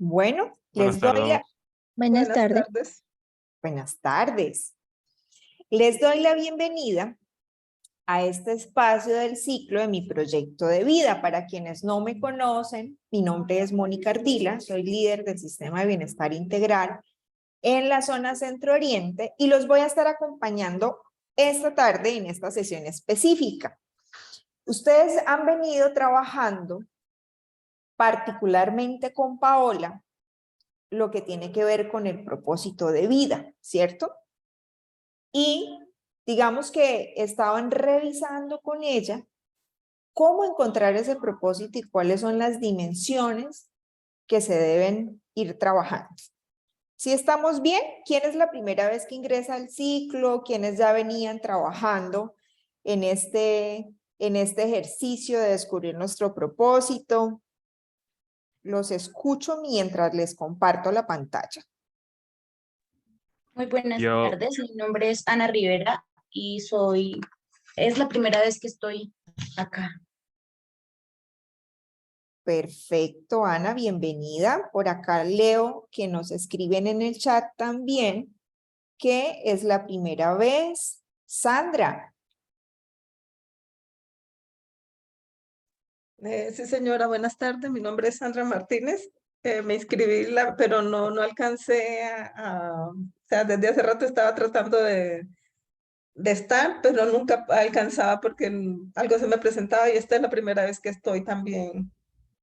Bueno, Buenas tardes. Buenas tardes. buenas tardes. Les doy la bienvenida a este espacio del ciclo de mi proyecto de vida. Para quienes no me conocen, mi nombre es Mónica Ardila, soy líder del Sistema de Bienestar Integral en la zona Centro Oriente y los voy a estar acompañando esta tarde en esta sesión específica. Ustedes han venido trabajando particularmente con Paola lo que tiene que ver con el propósito de vida, ¿cierto? Y digamos que estaban revisando con ella cómo encontrar ese propósito y cuáles son las dimensiones que se deben ir trabajando. Si estamos bien, ¿quién es la primera vez que ingresa al ciclo? ¿Quiénes ya venían trabajando en este ejercicio de descubrir nuestro propósito? Los escucho mientras les comparto la pantalla. Muy buenas Yo, tardes, mi nombre es Ana Rivera y es la primera vez que estoy acá. Perfecto, Ana, bienvenida. Por acá leo que nos escriben en el chat también que es la primera vez. Sandra. Sí, señora, buenas tardes. Mi nombre es Sandra Martínez. Me inscribí, pero no alcancé o sea, desde hace rato estaba tratando de estar, pero nunca alcanzaba porque algo se me presentaba y esta es la primera vez que estoy también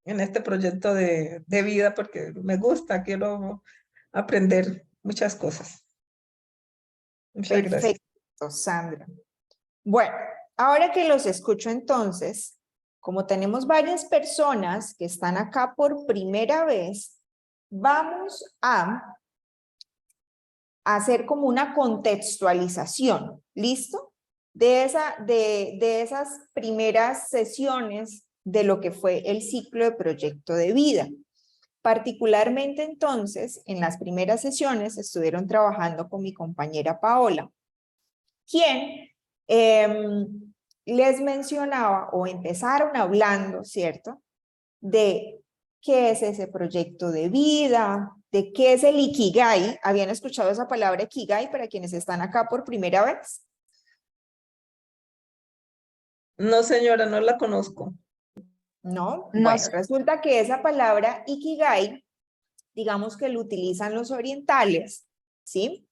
en este proyecto de vida porque me gusta, quiero aprender muchas cosas. Muchas gracias. Perfecto, Sandra. Bueno, ahora que los escucho entonces, como tenemos varias personas que están acá por primera vez, vamos a hacer como una contextualización, ¿listo? De esas primeras sesiones de lo que fue el ciclo de proyecto de vida. Particularmente entonces, en las primeras sesiones estuvieron trabajando con mi compañera Paola, quien les mencionaba o empezaron hablando, ¿cierto? De qué es ese proyecto de vida, de qué es el Ikigai. ¿Habían escuchado esa palabra Ikigai para quienes están acá por primera vez? No, señora, no la conozco. No, No bueno, sé. resulta que esa palabra Ikigai, digamos que lo utilizan los orientales, ¿sí?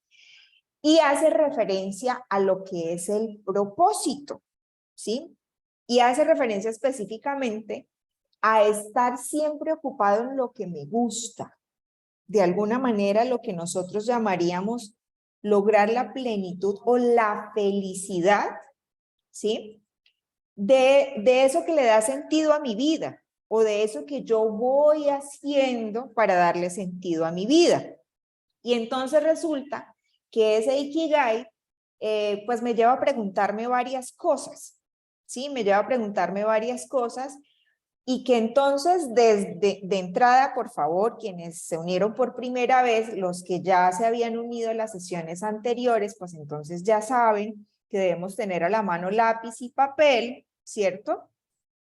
Y hace referencia a lo que es el propósito, ¿sí? Y hace referencia específicamente a estar siempre ocupado en lo que me gusta. De alguna manera lo que nosotros llamaríamos lograr la plenitud o la felicidad, ¿sí? De eso que le da sentido a mi vida o de eso que yo voy haciendo para darle sentido a mi vida. Y entonces resulta que ese Ikigai pues me lleva a preguntarme varias cosas, ¿sí? Me lleva a preguntarme varias cosas y que entonces de entrada, por favor, quienes se unieron por primera vez, los que ya se habían unido a las sesiones anteriores, pues entonces ya saben que debemos tener a la mano lápiz y papel, ¿cierto?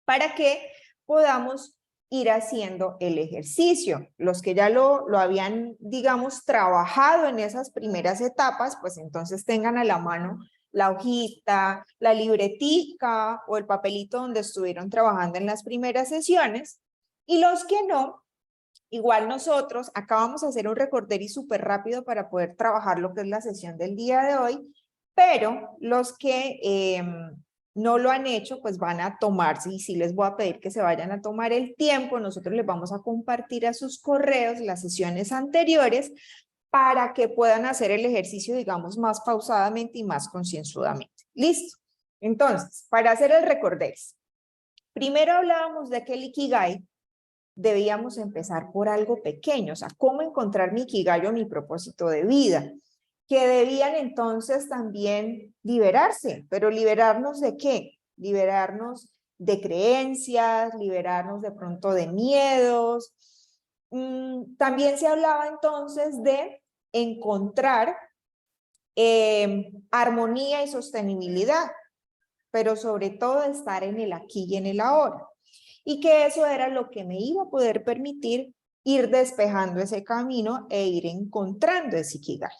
Para que podamos ir haciendo el ejercicio. Los que ya lo habían, digamos, trabajado en esas primeras etapas, pues entonces tengan a la mano la hojita, la libretica o el papelito donde estuvieron trabajando en las primeras sesiones. Y los que no, igual nosotros, acá vamos a hacer un recorderis súper rápido para poder trabajar lo que es la sesión del día de hoy, pero los que no lo han hecho, pues van a tomarse, y sí les voy a pedir que se vayan a tomar el tiempo, nosotros les vamos a compartir a sus correos las sesiones anteriores para que puedan hacer el ejercicio, digamos, más pausadamente y más concienzudamente. ¿Listo? Entonces, para hacer el recorderis, primero hablábamos de que el Ikigai debíamos empezar por algo pequeño, o sea, cómo encontrar mi Ikigai o mi propósito de vida, que debían entonces también liberarse, pero ¿liberarnos de qué? Liberarnos de creencias, liberarnos de pronto de miedos. También se hablaba entonces de encontrar armonía y sostenibilidad, pero sobre todo estar en el aquí y en el ahora. Y que eso era lo que me iba a poder permitir ir despejando ese camino e ir encontrando ese Ikigai.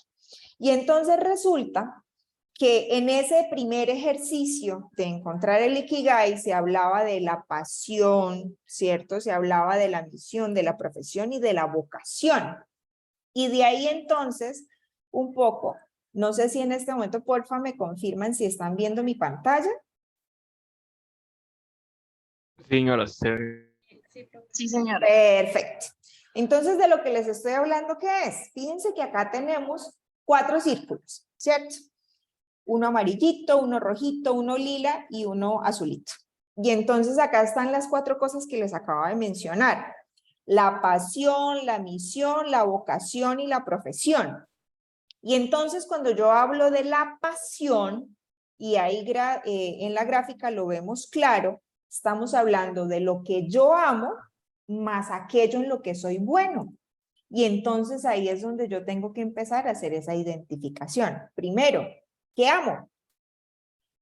Y entonces resulta que en ese primer ejercicio de encontrar el Ikigai se hablaba de la pasión, ¿cierto? Se hablaba de la misión, de la profesión y de la vocación. Y de ahí entonces, un poco, no sé si en este momento, porfa, me confirman si están viendo mi pantalla. Señora, Sí, señora. Perfecto. Entonces, de lo que les estoy hablando, ¿qué es? Fíjense que acá tenemos 4 círculos, ¿cierto? Uno amarillito, uno rojito, uno lila y uno azulito. Y entonces acá están las 4 cosas que les acabo de mencionar. La pasión, la misión, la vocación y la profesión. Y entonces cuando yo hablo de la pasión, y ahí en la gráfica lo vemos claro, estamos hablando de lo que yo amo más aquello en lo que soy bueno. Y entonces ahí es donde yo tengo que empezar a hacer esa identificación. Primero, ¿qué amo?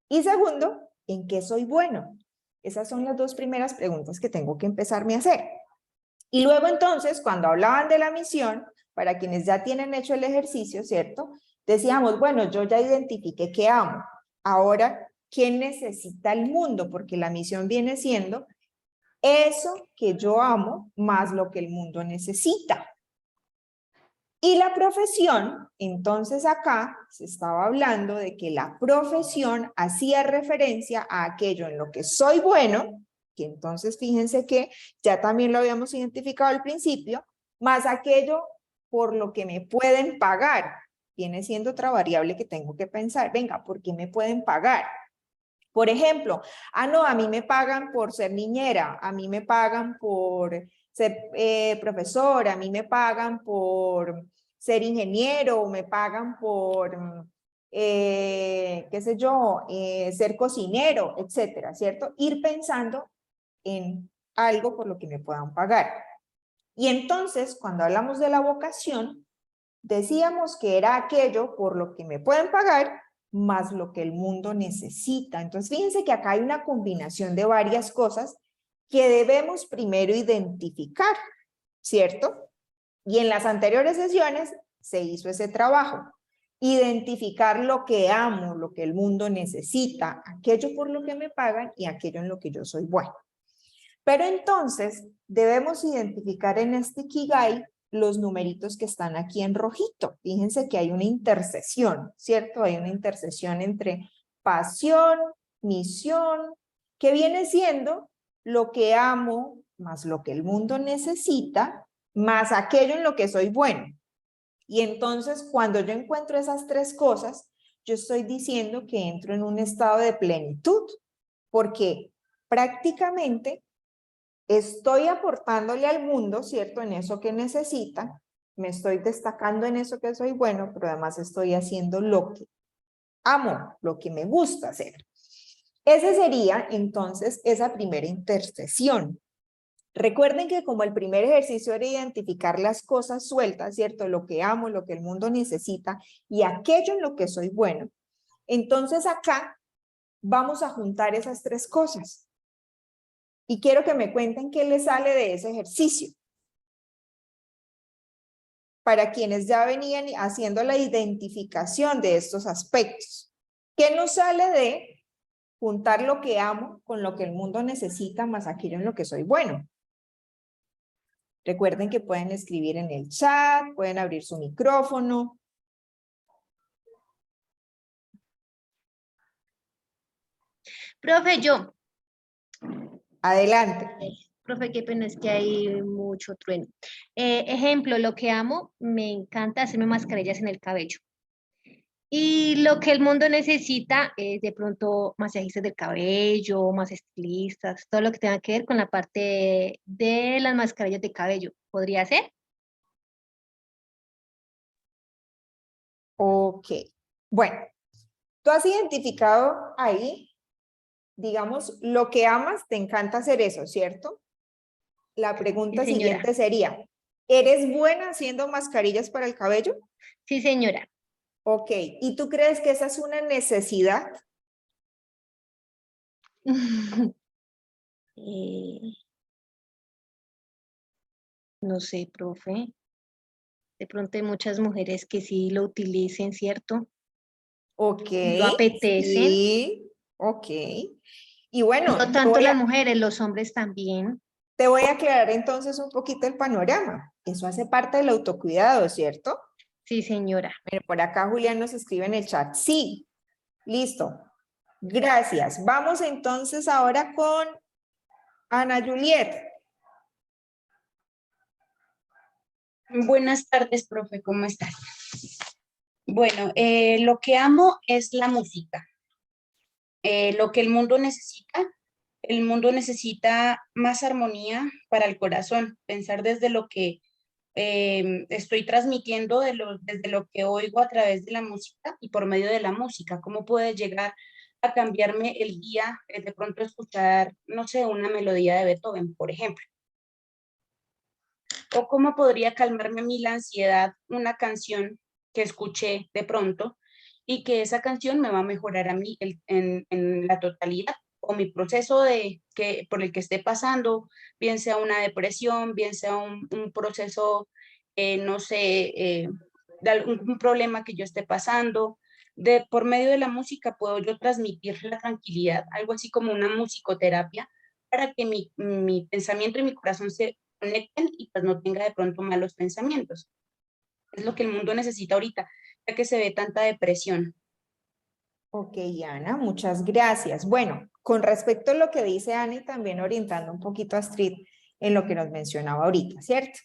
Y segundo, ¿en qué soy bueno? Esas son las 2 primeras preguntas que tengo que empezarme a hacer. Y luego entonces, cuando hablaban de la misión, para quienes ya tienen hecho el ejercicio, ¿cierto? Decíamos, bueno, yo ya identifiqué qué amo. Ahora, ¿qué necesita el mundo? Porque la misión viene siendo eso que yo amo más lo que el mundo necesita. Y la profesión, entonces acá se estaba hablando de que la profesión hacía referencia a aquello en lo que soy bueno, que entonces fíjense que ya también lo habíamos identificado al principio, más aquello por lo que me pueden pagar. Viene siendo otra variable que tengo que pensar. Venga, ¿por qué me pueden pagar? Por ejemplo, no, a mí me pagan por ser niñera, a mí me pagan por ser profesora, a mí me pagan por ser ingeniero, me pagan por, qué sé yo, ser cocinero, etcétera, ¿cierto? Ir pensando en algo por lo que me puedan pagar. Y entonces, cuando hablamos de la vocación, decíamos que era aquello por lo que me pueden pagar más lo que el mundo necesita. Entonces, fíjense que acá hay una combinación de varias cosas que debemos primero identificar, ¿cierto? Y en las anteriores sesiones se hizo ese trabajo. Identificar lo que amo, lo que el mundo necesita, aquello por lo que me pagan y aquello en lo que yo soy bueno. Pero entonces debemos identificar en este Ikigai los numeritos que están aquí en rojito. Fíjense que hay una intersección, ¿cierto? Hay una intersección entre pasión, misión, que viene siendo lo que amo más lo que el mundo necesita, más aquello en lo que soy bueno. Y entonces cuando yo encuentro esas 3 cosas, yo estoy diciendo que entro en un estado de plenitud, porque prácticamente estoy aportándole al mundo, ¿cierto? En eso que necesita, me estoy destacando en eso que soy bueno, pero además estoy haciendo lo que amo, lo que me gusta hacer. Ese sería entonces esa primera intersección. Recuerden que como el primer ejercicio era identificar las cosas sueltas, ¿cierto? Lo que amo, lo que el mundo necesita y aquello en lo que soy bueno. Entonces acá vamos a juntar esas 3 cosas. Y quiero que me cuenten qué les sale de ese ejercicio. Para quienes ya venían haciendo la identificación de estos aspectos. ¿Qué nos sale de juntar lo que amo con lo que el mundo necesita más aquello en lo que soy bueno? Recuerden que pueden escribir en el chat, pueden abrir su micrófono. Profe, yo. Adelante. Profe, qué pena, es que hay mucho trueno. Ejemplo, lo que amo, me encanta hacerme mascarillas en el cabello. Y lo que el mundo necesita es de pronto masajistas del cabello, más estilistas, todo lo que tenga que ver con la parte de las mascarillas de cabello. ¿Podría ser? Ok. Bueno, tú has identificado ahí, digamos, lo que amas, te encanta hacer eso, ¿cierto? La pregunta Sí, señora. siguiente sería, ¿eres buena haciendo mascarillas para el cabello? Sí, señora. Ok, ¿y tú crees que esa es una necesidad? Eh, No sé, profe. De pronto hay muchas mujeres que sí lo utilicen, ¿cierto? Ok, Y lo apetecen. sí, ok. Y bueno, No tanto las mujeres, los hombres también. te voy a aclarar entonces un poquito el panorama. Eso hace parte del autocuidado, ¿cierto? Sí, señora. Mire, por acá Julián nos escribe en el chat. Sí, listo. Gracias. Vamos entonces ahora con Ana Juliet. Buenas tardes, profe, ¿cómo estás? Bueno, lo que amo es la música. Lo que el mundo necesita más armonía para el corazón, pensar desde lo que estoy transmitiendo, desde lo que oigo a través de la música y por medio de la música, cómo puede llegar a cambiarme el día, de pronto escuchar, no sé, una melodía de Beethoven, por ejemplo. O cómo podría calmarme a mí la ansiedad, una canción que escuché de pronto y que esa canción me va a mejorar a mí en la totalidad o mi proceso por el que esté pasando, bien sea una depresión, bien sea un proceso, no sé, de algún problema que yo esté pasando. Por medio de la música puedo yo transmitir la tranquilidad, algo así como una musicoterapia, para que mi pensamiento y mi corazón se conecten y pues no tenga de pronto malos pensamientos. Es lo que el mundo necesita ahorita, ya que se ve tanta depresión. Ok, Ana, muchas gracias. Bueno, con respecto a lo que dice Ana y también orientando un poquito a Astrid en lo que nos mencionaba ahorita, ¿cierto?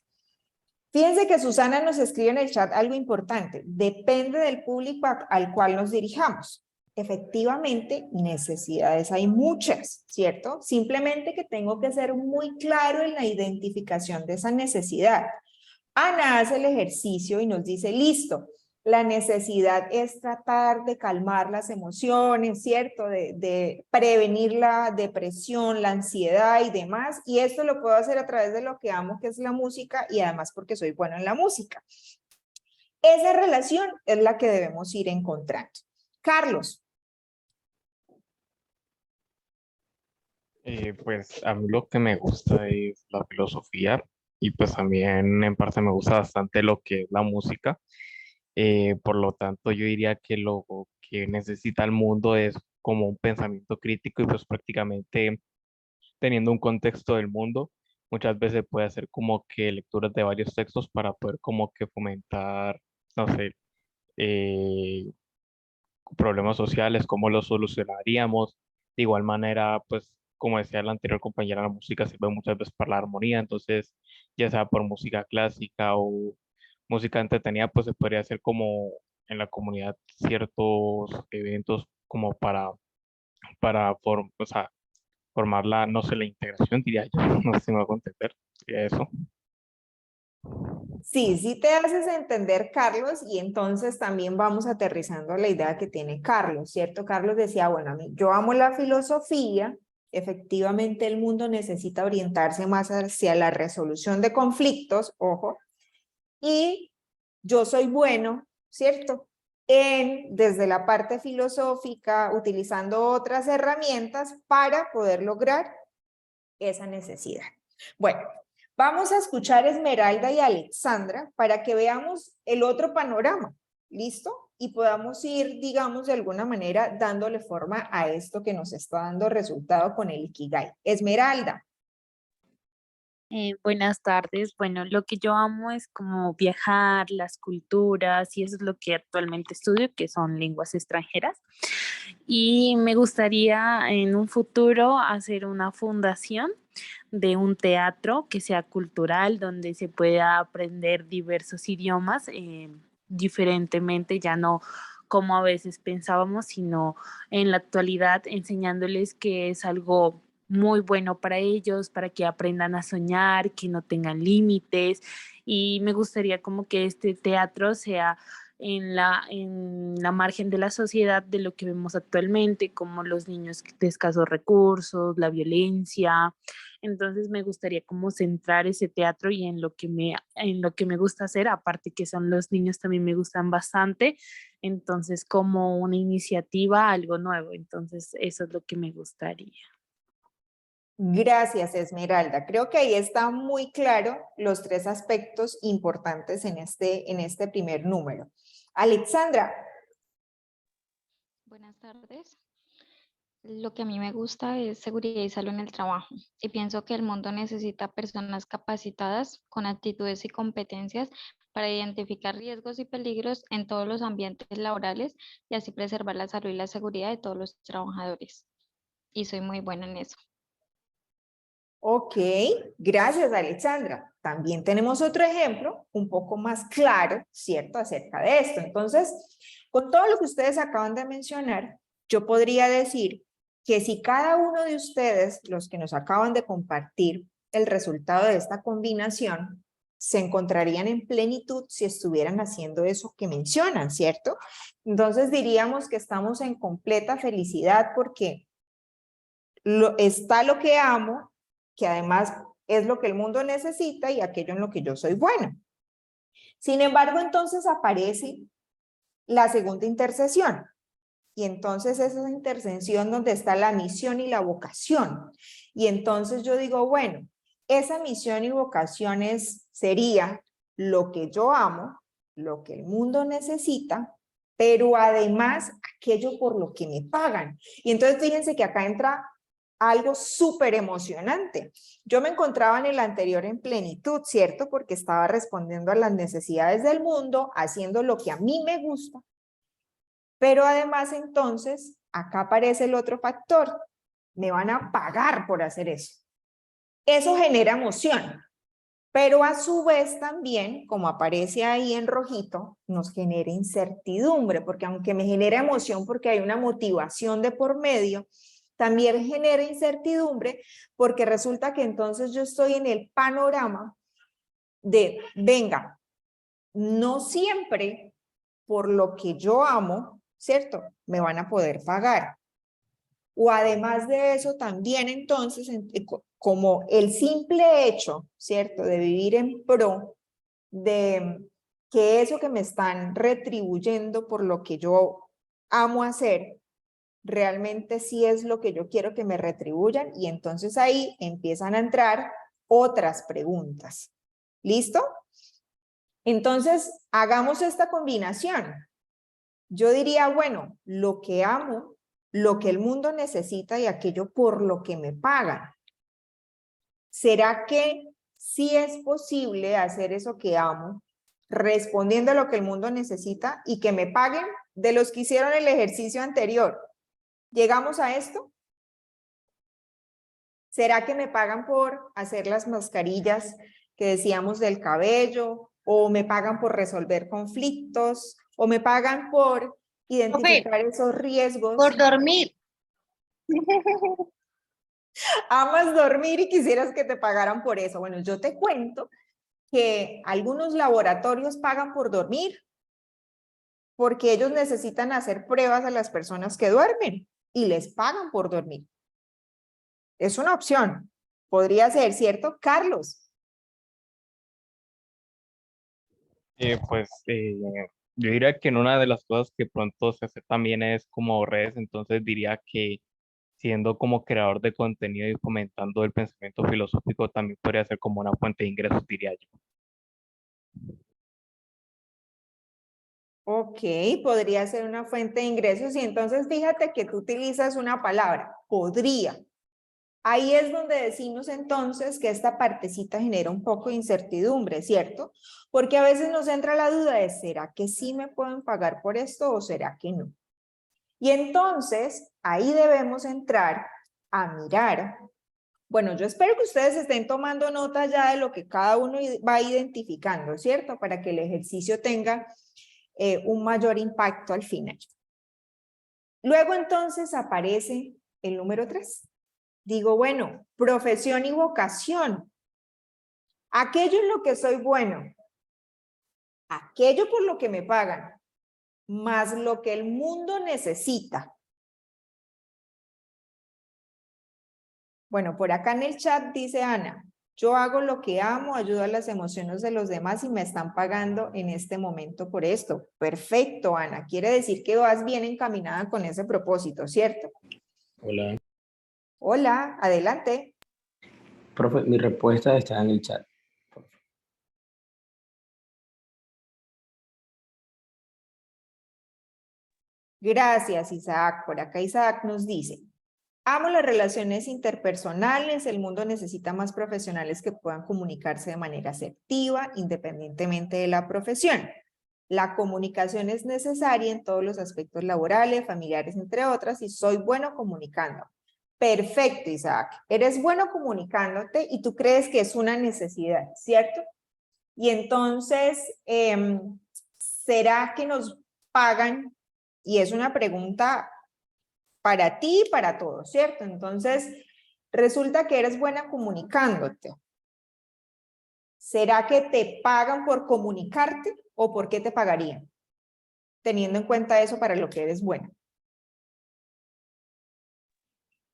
Fíjense que Susana nos escribe en el chat algo importante. Depende del público al cual nos dirijamos. Efectivamente, necesidades hay muchas, ¿cierto? Simplemente que tengo que ser muy claro en la identificación de esa necesidad. Ana hace el ejercicio y nos dice, listo, la necesidad es tratar de calmar las emociones, ¿cierto? De prevenir la depresión, la ansiedad y demás. Y esto lo puedo hacer a través de lo que amo, que es la música, y además porque soy bueno en la música. Esa relación es la que debemos ir encontrando. Carlos. Pues a mí lo que me gusta es la filosofía y pues también en parte me gusta bastante lo que es la música. Por lo tanto, yo diría que lo que necesita el mundo es como un pensamiento crítico y pues prácticamente teniendo un contexto del mundo, muchas veces puede hacer como que lecturas de varios textos para poder como que fomentar, no sé, eh, problemas sociales, cómo los solucionaríamos. De igual manera, pues como decía la anterior compañera, la música sirve muchas veces para la armonía, entonces ya sea por música clásica o música entretenida, pues se podría hacer como en la comunidad ciertos eventos como o sea, formar la, no sé, la integración, diría yo, no sé si me va a entender, sería eso. Sí, sí te haces entender, Carlos, y entonces también vamos aterrizando la idea que tiene Carlos, ¿cierto? Carlos decía, bueno, a mí, yo amo la filosofía, efectivamente el mundo necesita orientarse más hacia la resolución de conflictos, ojo, y yo soy bueno, ¿cierto? Desde la parte filosófica, utilizando otras herramientas para poder lograr esa necesidad. Bueno, vamos a escuchar a Esmeralda y a Alexandra para que veamos el otro panorama, ¿listo? Y podamos ir, digamos, de alguna manera dándole forma a esto que nos está dando resultado con el Ikigai. Esmeralda. Buenas tardes. Bueno, lo que yo amo es como viajar, las culturas, y eso es lo que actualmente estudio, que son lenguas extranjeras. Y me gustaría en un futuro hacer una fundación de un teatro que sea cultural, donde se pueda aprender diversos idiomas, diferentemente, ya no como a veces pensábamos, sino en la actualidad enseñándoles que es algo muy bueno para ellos, para que aprendan a soñar, que no tengan límites. Y me gustaría como que este teatro sea en la margen de la sociedad de lo que vemos actualmente, como los niños de escasos recursos, la violencia. Entonces me gustaría como centrar ese teatro y en lo que me gusta hacer, aparte que son los niños también me gustan bastante, entonces como una iniciativa, algo nuevo. Entonces eso es lo que me gustaría. Gracias, Esmeralda. Creo que ahí está muy claro los 3 aspectos importantes en este primer número. Alexandra. Buenas tardes. Lo que a mí me gusta es seguridad y salud en el trabajo y pienso que el mundo necesita personas capacitadas con actitudes y competencias para identificar riesgos y peligros en todos los ambientes laborales y así preservar la salud y la seguridad de todos los trabajadores. Y soy muy buena en eso. Ok, gracias, Alexandra. También tenemos otro ejemplo un poco más claro, ¿cierto?, acerca de esto. Entonces, con todo lo que ustedes acaban de mencionar, yo podría decir que si cada uno de ustedes, los que nos acaban de compartir el resultado de esta combinación, se encontrarían en plenitud si estuvieran haciendo eso que mencionan, ¿cierto? Entonces diríamos que estamos en completa felicidad porque está lo que amo, que además es lo que el mundo necesita y aquello en lo que yo soy bueno. Sin embargo, entonces aparece la segunda intersección. Y entonces esa intersección donde está la misión y la vocación. Y entonces yo digo, bueno, esa misión y vocación sería lo que yo amo, lo que el mundo necesita, pero además aquello por lo que me pagan. Y entonces fíjense que acá entra algo súper emocionante. Yo me encontraba en el anterior en plenitud, ¿cierto? Porque estaba respondiendo a las necesidades del mundo, haciendo lo que a mí me gusta. Pero además entonces, acá aparece el otro factor. Me van a pagar por hacer eso. Eso genera emoción. Pero a su vez también, como aparece ahí en rojito, nos genera incertidumbre, porque aunque me genera emoción porque hay una motivación de por medio, también genera incertidumbre porque resulta que entonces yo estoy en el panorama de, venga, no siempre por lo que yo amo, ¿cierto?, me van a poder pagar. O además de eso también entonces, como el simple hecho, ¿cierto?, de vivir en pro de que eso que me están retribuyendo por lo que yo amo hacer, realmente sí es lo que yo quiero que me retribuyan, y entonces ahí empiezan a entrar otras preguntas. ¿Listo? Entonces, hagamos esta combinación. Yo diría, bueno, lo que amo, lo que el mundo necesita y aquello por lo que me pagan. ¿Será que sí es posible hacer eso que amo, respondiendo a lo que el mundo necesita y que me paguen de los que hicieron el ejercicio anterior? ¿Llegamos a esto? ¿Será que me pagan por hacer las mascarillas que decíamos del cabello? ¿O me pagan por resolver conflictos? ¿O me pagan por identificar esos riesgos? Por dormir. Amas dormir y quisieras que te pagaran por eso. Bueno, yo te cuento que algunos laboratorios pagan por dormir porque ellos necesitan hacer pruebas a las personas que duermen y les pagan por dormir. Es una opción. Podría ser, ¿cierto, Carlos? Yo diría que en una de las cosas que pronto se hace también es como redes, entonces diría que siendo como creador de contenido y fomentando el pensamiento filosófico también podría ser como una fuente de ingresos, diría yo. Ok, podría ser una fuente de ingresos y entonces fíjate que tú utilizas una palabra, podría. Ahí es donde decimos entonces que esta partecita genera un poco de incertidumbre, ¿cierto? Porque a veces nos entra la duda de, ¿será que sí me pueden pagar por esto o será que no? Y entonces ahí debemos entrar a mirar. Bueno, yo espero que ustedes estén tomando nota ya de lo que cada uno va identificando, ¿cierto? Para que el ejercicio tenga un mayor impacto al final. Luego entonces aparece el número 3. Digo, bueno, profesión y vocación. Aquello en lo que soy bueno, aquello por lo que me pagan, más lo que el mundo necesita. Bueno, por acá en el chat dice Ana, yo hago lo que amo, ayudo a las emociones de los demás y me están pagando en este momento por esto. Perfecto, Ana. Quiere decir que vas bien encaminada con ese propósito, ¿cierto? Hola. Hola, adelante. Profe, mi respuesta está en el chat. Gracias, Isaac. Por acá Isaac nos dice, amo las relaciones interpersonales, el mundo necesita más profesionales que puedan comunicarse de manera asertiva, independientemente de la profesión. La comunicación es necesaria en todos los aspectos laborales, familiares, entre otras, y soy bueno comunicando. Perfecto, Isaac. Eres bueno comunicándote y tú crees que es una necesidad, ¿cierto? Y entonces, ¿será que nos pagan? Y es una pregunta para ti y para todos, ¿cierto? Entonces, resulta que eres buena comunicándote. ¿Será que te pagan por comunicarte o por qué te pagarían? Teniendo en cuenta eso para lo que eres buena.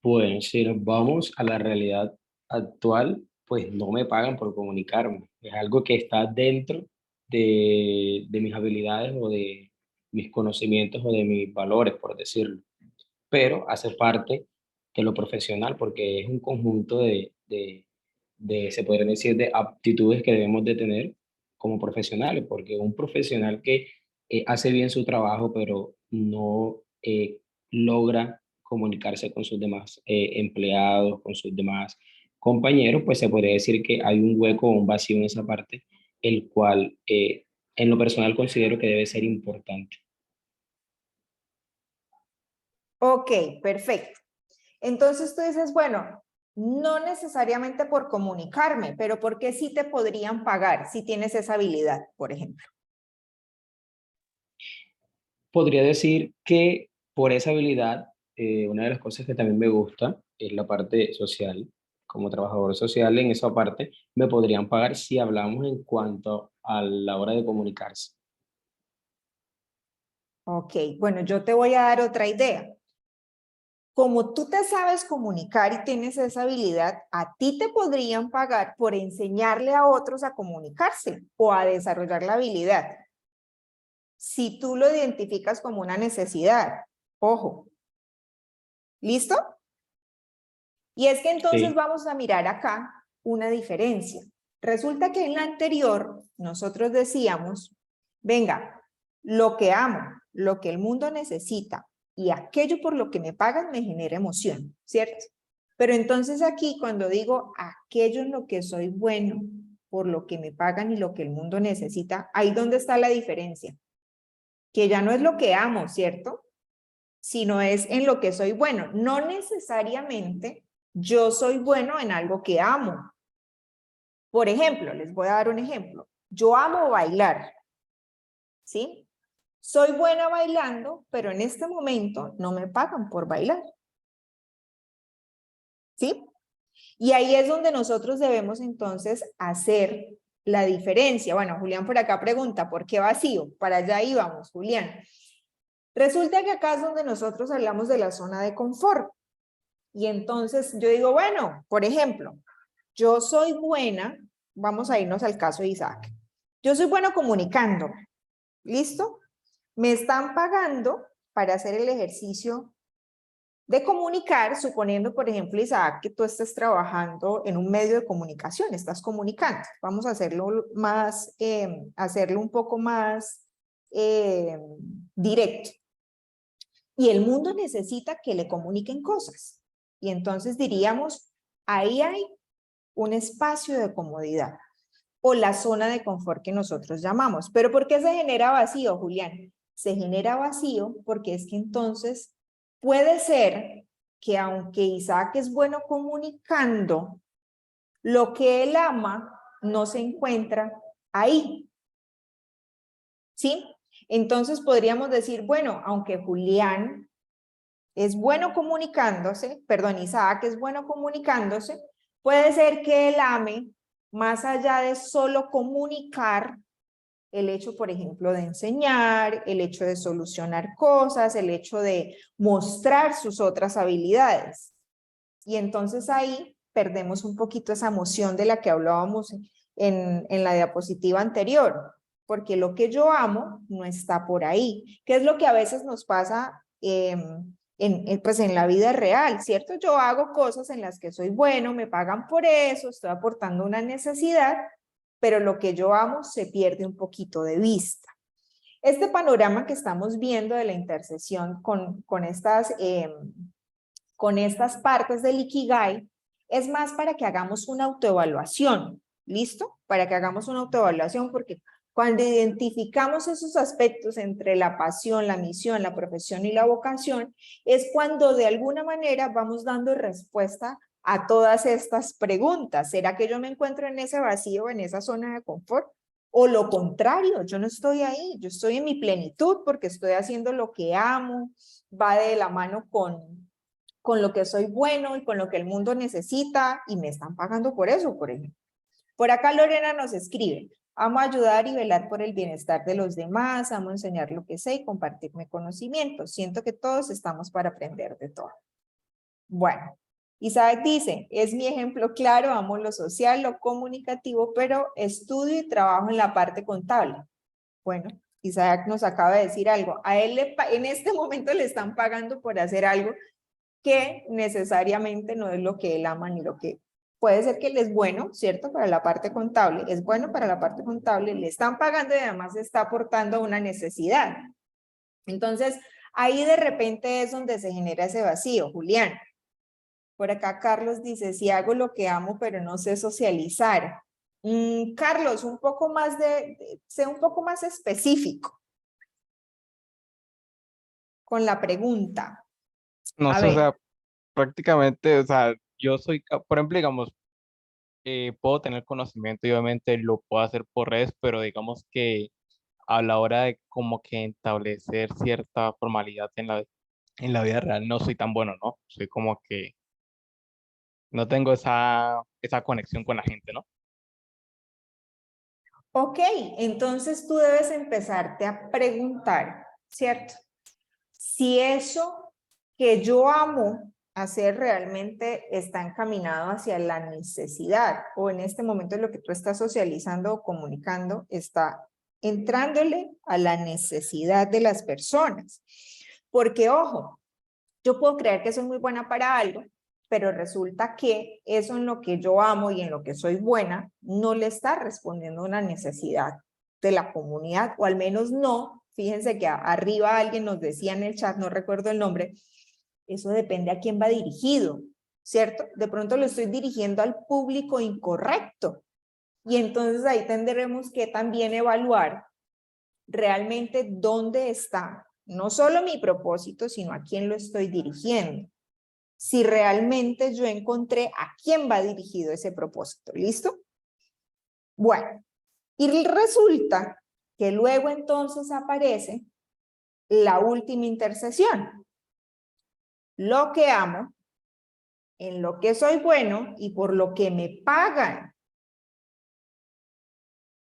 Bueno, si nos vamos a la realidad actual, pues no me pagan por comunicarme. Es algo que está dentro de mis habilidades o de mis conocimientos o de mis valores, por decirlo. Pero hace parte de lo profesional porque es un conjunto se podría decir, de aptitudes que debemos de tener como profesionales, porque un profesional que hace bien su trabajo, pero no logra comunicarse con sus demás empleados, con sus demás compañeros, pues se podría decir que hay un hueco o un vacío en esa parte, el cual en lo personal considero que debe ser importante. Ok, perfecto. Entonces tú dices, bueno, no necesariamente por comunicarme, pero ¿por qué sí te podrían pagar si tienes esa habilidad, por ejemplo? Podría decir que por esa habilidad, una de las cosas que también me gusta es la parte social. Como trabajador social, en esa parte me podrían pagar si hablamos en cuanto a la hora de comunicarse. Ok, bueno, yo te voy a dar otra idea. Como tú te sabes comunicar y tienes esa habilidad, a ti te podrían pagar por enseñarle a otros a comunicarse o a desarrollar la habilidad. Si tú lo identificas como una necesidad, ojo. ¿Listo? Y es que entonces Sí. vamos a mirar acá una diferencia. Resulta que en la anterior nosotros decíamos, venga, lo que amo, lo que el mundo necesita y aquello por lo que me pagan me genera emoción, ¿cierto? Pero entonces aquí cuando digo aquello en lo que soy bueno, por lo que me pagan y lo que el mundo necesita, ahí donde está la diferencia. Que ya no es lo que amo, ¿cierto? Sino es en lo que soy bueno. No necesariamente yo soy bueno en algo que amo. Por ejemplo, les voy a dar un ejemplo. Yo amo bailar, ¿sí? Soy buena bailando, pero en este momento no me pagan por bailar, ¿sí? Y ahí es donde nosotros debemos entonces hacer la diferencia. Bueno, Julián por acá pregunta, ¿por qué vacío? Para allá íbamos, Julián. Resulta que acá es donde nosotros hablamos de la zona de confort. Y entonces yo digo, bueno, por ejemplo, yo soy buena, vamos a irnos al caso de Isaac. Yo soy bueno comunicando, ¿listo? Me están pagando para hacer el ejercicio de comunicar, suponiendo, por ejemplo, Isaac, que tú estés trabajando en un medio de comunicación, estás comunicando. Vamos a hacerlo más, hacerlo un poco más directo. Y el mundo necesita que le comuniquen cosas. Y entonces diríamos, ahí hay un espacio de comodidad o la zona de confort que nosotros llamamos. ¿Pero por qué se genera vacío, Julián? Se genera vacío porque es que entonces puede ser que aunque Isaac es bueno comunicando, lo que él ama no se encuentra ahí. ¿Sí? Entonces podríamos decir, bueno, aunque Julián es bueno comunicándose, perdón, Isaac es bueno comunicándose, puede ser que él ame, más allá de solo comunicar, el hecho, por ejemplo, de enseñar, el hecho de solucionar cosas, el hecho de mostrar sus otras habilidades. Y entonces ahí perdemos un poquito esa emoción de la que hablábamos en la diapositiva anterior, porque lo que yo amo no está por ahí. ¿Qué es lo que a veces nos pasa pues en la vida real, ¿cierto? Yo hago cosas en las que soy bueno, me pagan por eso, estoy aportando una necesidad, pero lo que yo amo se pierde un poquito de vista. Este panorama que estamos viendo de la intersección con estas partes del Ikigai es más para que hagamos una autoevaluación, ¿listo? Para que hagamos una autoevaluación porque cuando identificamos esos aspectos entre la pasión, la misión, la profesión y la vocación, es cuando de alguna manera vamos dando respuesta a todas estas preguntas. ¿Será que yo me encuentro en ese vacío, en esa zona de confort? O lo contrario, yo no estoy ahí, yo estoy en mi plenitud porque estoy haciendo lo que amo, va de la mano con lo que soy bueno y con lo que el mundo necesita y me están pagando por eso, por ejemplo. Por acá Lorena nos escribe, amo ayudar y velar por el bienestar de los demás, amo enseñar lo que sé y compartir mi conocimiento. Siento que todos estamos para aprender de todo. Bueno, Isaac dice, es mi ejemplo claro, amo lo social, lo comunicativo, pero estudio y trabajo en la parte contable. Bueno, Isaac nos acaba de decir algo. A él en este momento le están pagando por hacer algo que necesariamente no es lo que él ama ni lo que puede ser que él es bueno, ¿cierto? Para la parte contable, es bueno para la parte contable, le están pagando y además está aportando una necesidad. Entonces, ahí de repente es donde se genera ese vacío, Julián. Por acá Carlos dice, si hago lo que amo, pero no sé socializar. Carlos, un poco más sé un poco más específico con la pregunta. No A sé, o ver. sea, prácticamente, o sea, yo soy, por ejemplo, digamos, puedo tener conocimiento y obviamente lo puedo hacer por redes, pero digamos que a la hora de como que establecer cierta formalidad en la vida real no soy tan bueno, ¿no? Soy como que no tengo esa conexión con la gente, ¿no? Ok, entonces tú debes empezarte a preguntar, ¿cierto? Si eso que yo amo hacer realmente está encaminado hacia la necesidad o en este momento lo que tú estás socializando o comunicando está entrándole a la necesidad de las personas. Porque, ojo, yo puedo creer que soy muy buena para algo, pero resulta que eso en lo que yo amo y en lo que soy buena no le está respondiendo a una necesidad de la comunidad, o al menos no. Fíjense que arriba alguien nos decía en el chat, no recuerdo el nombre, eso depende a quién va dirigido, ¿cierto? De pronto lo estoy dirigiendo al público incorrecto. Y entonces ahí tendremos que también evaluar realmente dónde está, no solo mi propósito, sino a quién lo estoy dirigiendo. Si realmente yo encontré a quién va dirigido ese propósito, ¿listo? Bueno, y resulta que luego entonces aparece la última intersección. Lo que amo, en lo que soy bueno y por lo que me pagan.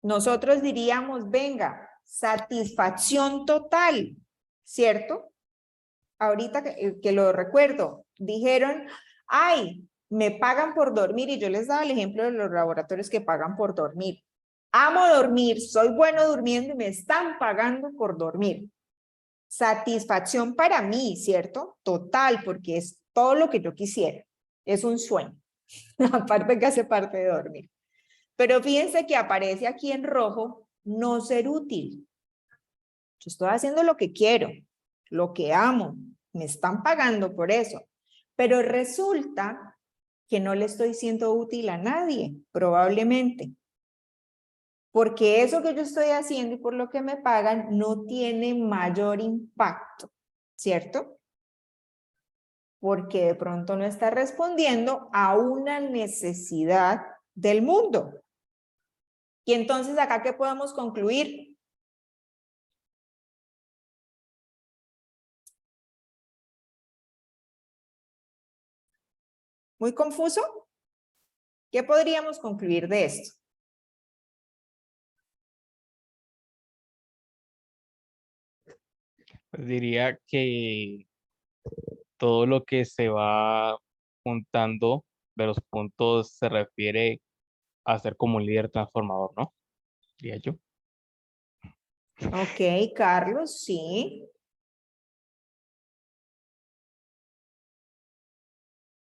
Nosotros diríamos, venga, satisfacción total, ¿cierto? Ahorita que lo recuerdo, dijeron, ay, me pagan por dormir, y yo les daba el ejemplo de los laboratorios que pagan por dormir. Amo dormir, soy bueno durmiendo y me están pagando por dormir. Satisfacción para mí, ¿cierto? Total, porque es todo lo que yo quisiera. Es un sueño, aparte que hace parte de dormir. Pero fíjense que aparece aquí en rojo, no ser útil. Yo estoy haciendo lo que quiero, lo que amo, me están pagando por eso, pero resulta que no le estoy siendo útil a nadie, probablemente, porque eso que yo estoy haciendo y por lo que me pagan no tiene mayor impacto, ¿cierto? Porque de pronto no está respondiendo a una necesidad del mundo. Y entonces acá, ¿qué podemos concluir? ¿Muy confuso? ¿Qué podríamos concluir de esto? Pues diría que todo lo que se va juntando de los puntos se refiere a ser como un líder transformador, ¿no? Diría yo. Ok, Carlos, sí.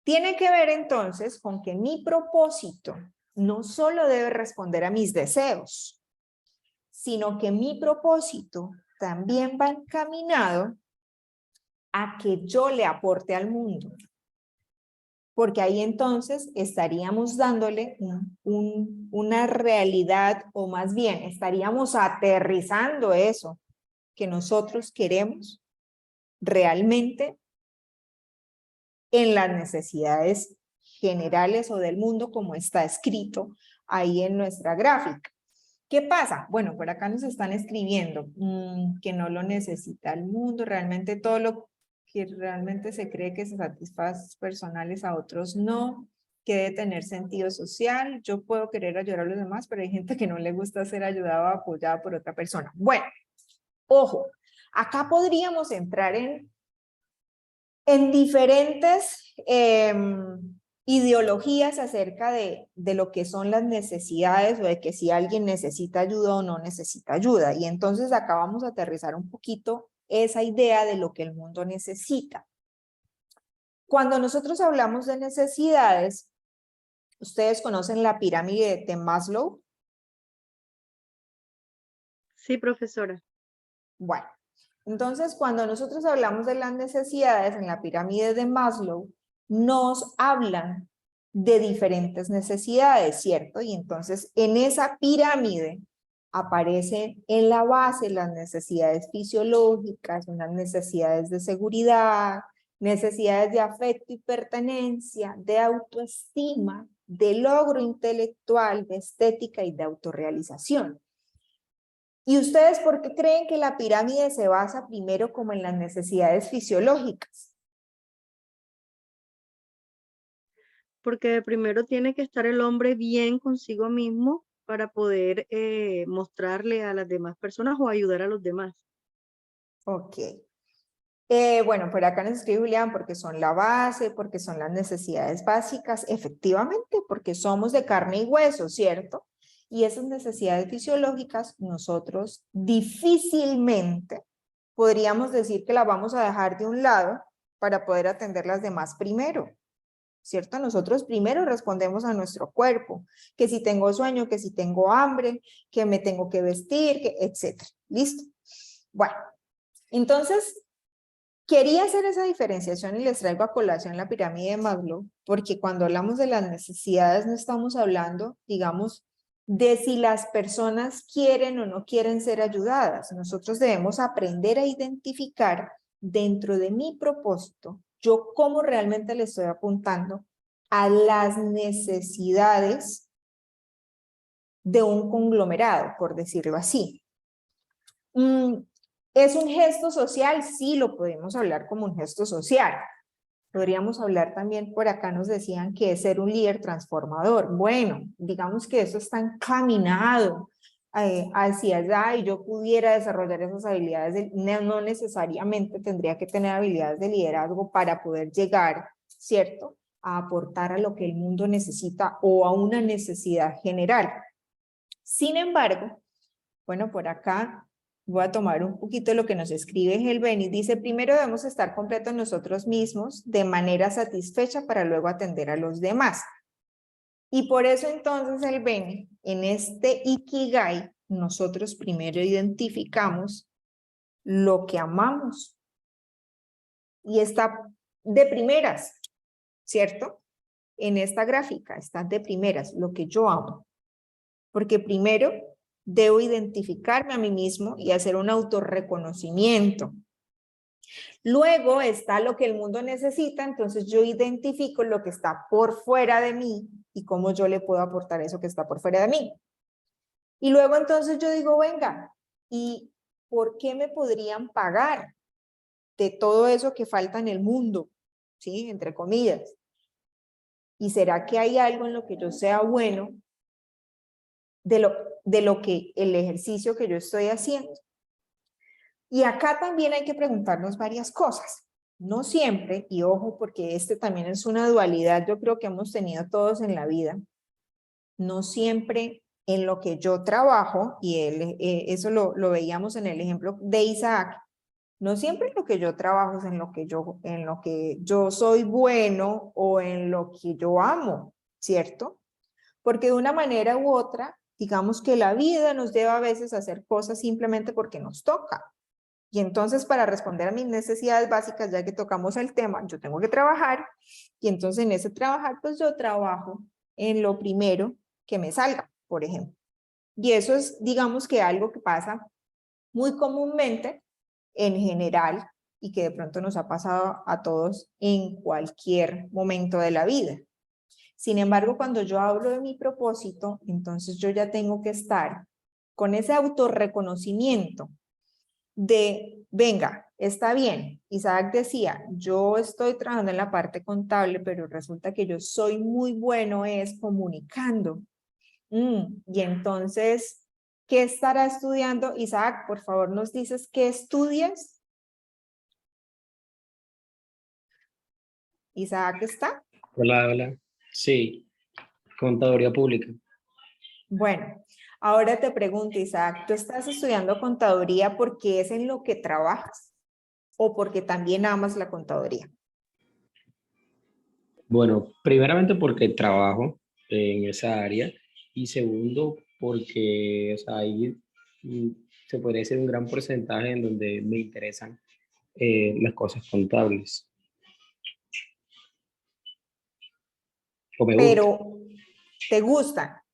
Tiene que ver entonces con que mi propósito no solo debe responder a mis deseos, sino que mi propósito también va encaminado a que yo le aporte al mundo. Porque ahí entonces estaríamos dándole una realidad, o más bien estaríamos aterrizando eso que nosotros queremos realmente en las necesidades generales o del mundo, como está escrito ahí en nuestra gráfica. ¿Qué pasa? Bueno, por acá nos están escribiendo que no lo necesita el mundo, realmente todo lo que realmente se cree que se satisface personales a otros no, que debe tener sentido social. Yo puedo querer ayudar a los demás, pero hay gente que no le gusta ser ayudada o apoyada por otra persona. Bueno, ojo, acá podríamos entrar en diferentes ideologías acerca de lo que son las necesidades o de que si alguien necesita ayuda o no necesita ayuda. Y entonces acá vamos a aterrizar un poquito esa idea de lo que el mundo necesita. Cuando nosotros hablamos de necesidades, ¿ustedes conocen la pirámide de Maslow? Sí, profesora. Bueno, entonces cuando nosotros hablamos de las necesidades en la pirámide de Maslow, nos hablan de diferentes necesidades, ¿cierto? Y entonces en esa pirámide aparecen en la base las necesidades fisiológicas, unas necesidades de seguridad, necesidades de afecto y pertenencia, de autoestima, de logro intelectual, de estética y de autorrealización. ¿Y ustedes por qué creen que la pirámide se basa primero como en las necesidades fisiológicas? Porque primero tiene que estar el hombre bien consigo mismo para poder mostrarle a las demás personas o ayudar a los demás. Ok. Bueno, por acá nos escribe Julián, porque son la base, porque son las necesidades básicas, efectivamente, porque somos de carne y hueso, ¿cierto? Y esas necesidades fisiológicas nosotros difícilmente podríamos decir que las vamos a dejar de un lado para poder atender las demás primero, ¿cierto? Nosotros primero respondemos a nuestro cuerpo, que si tengo sueño, que si tengo hambre, que me tengo que vestir, que, etc. ¿Listo? Bueno, entonces quería hacer esa diferenciación y les traigo a colación la pirámide de Maslow, porque cuando hablamos de las necesidades no estamos hablando, digamos, de si las personas quieren o no quieren ser ayudadas. Nosotros debemos aprender a identificar dentro de mi propósito, yo cómo realmente le estoy apuntando a las necesidades de un conglomerado, por decirlo así. ¿Es un gesto social? Sí, lo podemos hablar como un gesto social. Podríamos hablar también, por acá nos decían que es ser un líder transformador. Bueno, digamos que eso está encaminado hacia allá y yo pudiera desarrollar esas habilidades, no necesariamente tendría que tener habilidades de liderazgo para poder llegar, ¿cierto?, a aportar a lo que el mundo necesita o a una necesidad general. Sin embargo, bueno, por acá voy a tomar un poquito lo que nos escribe Helbeni. Dice, primero debemos estar completos nosotros mismos de manera satisfecha para luego atender a los demás. Y por eso entonces Helbeni, en este Ikigai, nosotros primero identificamos lo que amamos. Y está de primeras, ¿cierto? En esta gráfica está de primeras, lo que yo amo. Porque primero debo identificarme a mí mismo y hacer un autorreconocimiento. Luego está lo que el mundo necesita, entonces yo identifico lo que está por fuera de mí y cómo yo le puedo aportar eso que está por fuera de mí. Y luego entonces yo digo, venga, ¿y por qué me podrían pagar de todo eso que falta en el mundo? ¿Sí? Entre comillas. ¿Y será que hay algo en lo que yo sea bueno de lo que el ejercicio que yo estoy haciendo? Y acá también hay que preguntarnos varias cosas. No siempre, y ojo, porque este también es una dualidad, yo creo que hemos tenido todos en la vida, no siempre en lo que yo trabajo, y eso lo veíamos en el ejemplo de Isaac, No siempre en lo que yo trabajo es en lo que yo soy bueno o en lo que yo amo, ¿cierto? Porque de una manera u otra, digamos que la vida nos lleva a veces a hacer cosas simplemente porque nos toca. Y entonces para responder a mis necesidades básicas, ya que tocamos el tema, yo tengo que trabajar y entonces en ese trabajar, pues yo trabajo en lo primero que me salga, por ejemplo. Y eso es, digamos que algo que pasa muy comúnmente en general y que de pronto nos ha pasado a todos en cualquier momento de la vida. Sin embargo, cuando yo hablo de mi propósito, entonces yo ya tengo que estar con ese autorreconocimiento de, venga, está bien, Isaac decía, yo estoy trabajando en la parte contable, pero resulta que yo soy muy bueno es comunicando. Y entonces, ¿qué estará estudiando? Isaac, por favor, nos dices qué estudias. Isaac, ¿está? Hola, hola. Sí, contaduría pública. Bueno, ahora te pregunto, Isaac, ¿tú estás estudiando contaduría porque es en lo que trabajas o porque también amas la contaduría? Bueno, primeramente porque trabajo en esa área y segundo porque o sea, ahí se podría decir un gran porcentaje en donde me interesan las cosas contables o me gusta. Pero te gusta,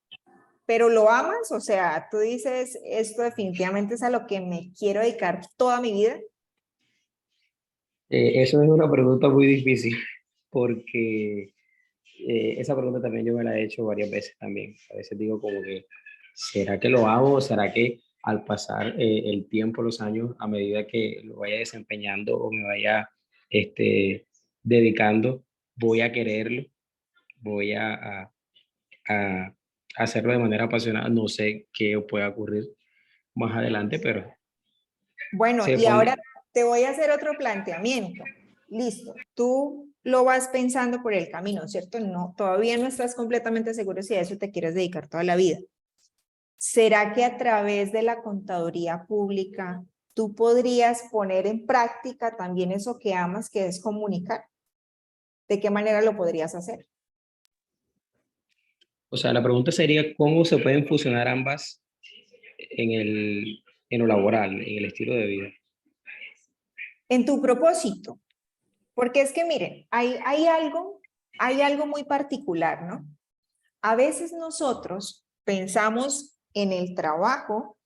pero lo amas, o sea, tú dices, esto definitivamente es a lo que me quiero dedicar toda mi vida. Eso es una pregunta muy difícil porque esa pregunta también yo me la he hecho varias veces también. A veces digo como que, ¿será que lo hago? ¿Será que al pasar el tiempo, los años, a medida que lo vaya desempeñando o me vaya dedicando, voy a quererlo? ¿Voy a hacerlo de manera apasionada? No sé qué pueda ocurrir más adelante, pero Bueno, se y pone, ahora te voy a hacer otro planteamiento. Listo, tú lo vas pensando por el camino, ¿cierto? No, todavía no estás completamente seguro si a eso te quieres dedicar toda la vida. ¿Será que a través de la contaduría pública tú podrías poner en práctica también eso que amas, que es comunicar? ¿De qué manera lo podrías hacer? o sea, la pregunta sería, ¿cómo se pueden fusionar ambas en lo laboral, en el estilo de vida? En tu propósito, porque es que miren, hay algo muy particular, ¿no? A veces nosotros pensamos en el trabajo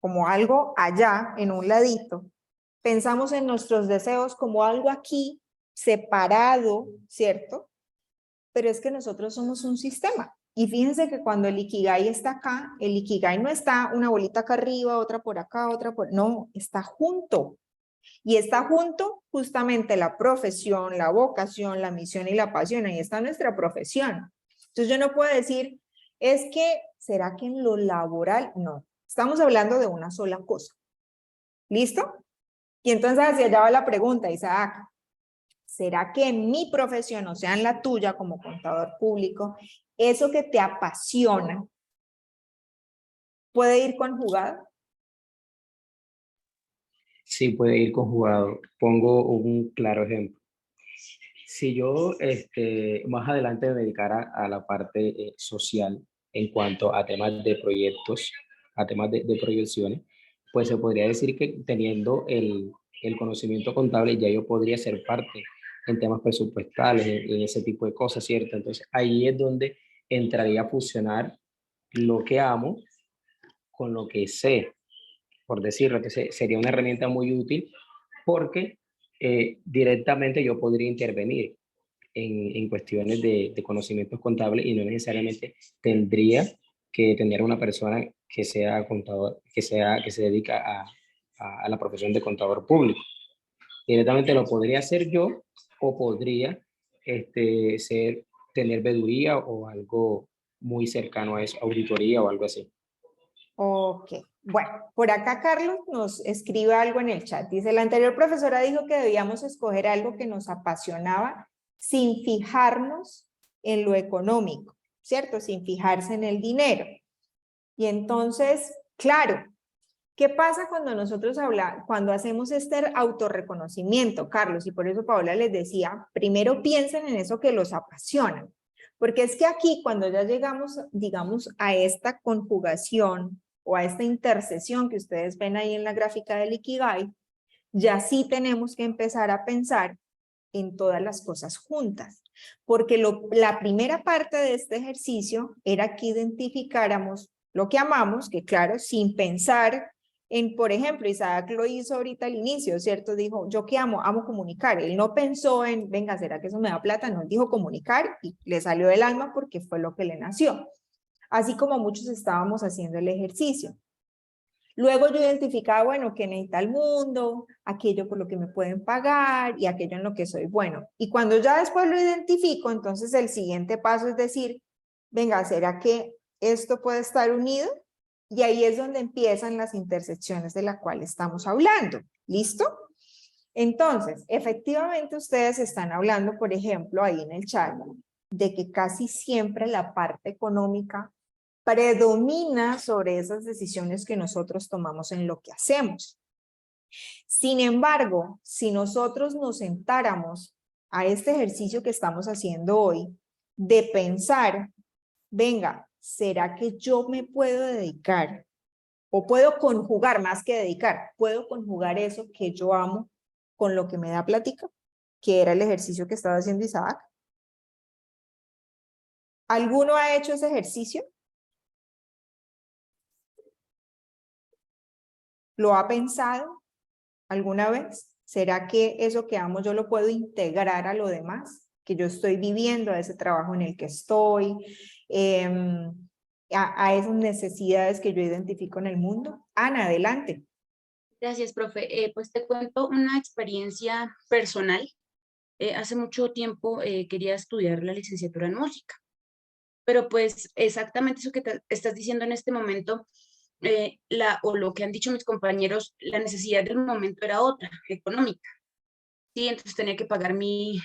como algo allá, en un ladito, pensamos en nuestros deseos como algo aquí, separado, ¿cierto? Pero es que nosotros somos un sistema. Y fíjense que cuando el Ikigai está acá, el Ikigai no está una bolita acá arriba, otra por acá, otra por... No, está junto. Y está junto justamente la profesión, la vocación, la misión y la pasión. Ahí está nuestra profesión. Entonces yo no puedo decir, es que, ¿será que en lo laboral? No, estamos hablando de una sola cosa. ¿Listo? Y entonces hacia allá va la pregunta, Isaac. ¿Será que en mi profesión, o sea, en la tuya como contador público, eso que te apasiona puede ir conjugado? Sí, puede ir conjugado. Pongo un claro ejemplo. Si yo más adelante me dedicara a la parte social en cuanto a temas de proyectos, a temas de proyecciones, pues se podría decir que teniendo el conocimiento contable ya yo podría ser parte en temas presupuestales, en ese tipo de cosas, ¿cierto? Entonces ahí es donde entraría a fusionar lo que amo con lo que sé, por decirlo, que sería una herramienta muy útil porque directamente yo podría intervenir en cuestiones de conocimientos contables y no necesariamente tendría que tener una persona que sea contador, que se dedica a la profesión de contador público. Directamente lo podría hacer yo o podría ser, tener veeduría o algo muy cercano a eso, auditoría o algo así. Ok, bueno, por acá Carlos nos escribe algo en el chat. Dice, la anterior profesora dijo que debíamos escoger algo que nos apasionaba sin fijarnos en lo económico, ¿cierto? Sin fijarse en el dinero. Y entonces, claro, ¿Qué pasa cuando nosotros cuando hacemos este autorreconocimiento, Carlos? Y por eso Paola les decía, primero piensen en eso que los apasiona. Porque es que aquí, cuando ya llegamos, digamos, a esta conjugación o a esta intersección que ustedes ven ahí en la gráfica del Ikigai, ya sí tenemos que empezar a pensar en todas las cosas juntas. Porque la primera parte de este ejercicio era que identificáramos lo que amamos, que claro, sin pensar en, por ejemplo, Isaac lo hizo ahorita al inicio, ¿cierto? Dijo, yo qué amo, amo comunicar. Él no pensó en, venga, ¿será que eso me da plata? No, él dijo comunicar y le salió del alma porque fue lo que le nació. Así como muchos estábamos haciendo el ejercicio. Luego yo identificaba, bueno, qué necesita el mundo, aquello por lo que me pueden pagar y aquello en lo que soy bueno. Y cuando ya después lo identifico, entonces el siguiente paso es decir, venga, ¿será que esto puede estar unido? Y ahí es donde empiezan las intersecciones de las cuales estamos hablando. ¿Listo? Entonces, efectivamente ustedes están hablando, por ejemplo, ahí en el chat, de que casi siempre la parte económica predomina sobre esas decisiones que nosotros tomamos en lo que hacemos. Sin embargo, si nosotros nos sentáramos a este ejercicio que estamos haciendo hoy, de pensar, venga, ¿será que yo me puedo dedicar o puedo conjugar más que dedicar? ¿Puedo conjugar eso que yo amo con lo que me da plática? Que era el ejercicio que estaba haciendo Isaac. ¿Alguno ha hecho ese ejercicio? ¿Lo ha pensado alguna vez? ¿Será que eso que amo yo lo puedo integrar a lo demás? Que yo estoy viviendo, a ese trabajo en el que estoy, a esas necesidades que yo identifico en el mundo. Ana, adelante. Gracias, profe. Pues te cuento una experiencia personal. Hace mucho tiempo quería estudiar la licenciatura en música, pero pues exactamente eso que te estás diciendo en este momento, o lo que han dicho mis compañeros, la necesidad del momento era otra, económica. Sí, entonces tenía que pagar mi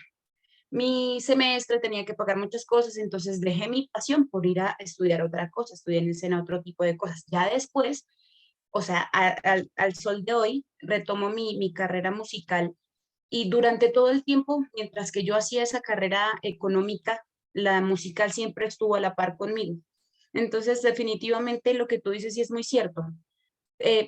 semestre, tenía que pagar muchas cosas, entonces dejé mi pasión por ir a estudiar otra cosa, estudiar en el SENA otro tipo de cosas. Ya después, o sea, al sol de hoy, retomo mi carrera musical y durante todo el tiempo, mientras que yo hacía esa carrera económica, la musical siempre estuvo a la par conmigo. Entonces, definitivamente lo que tú dices sí es muy cierto.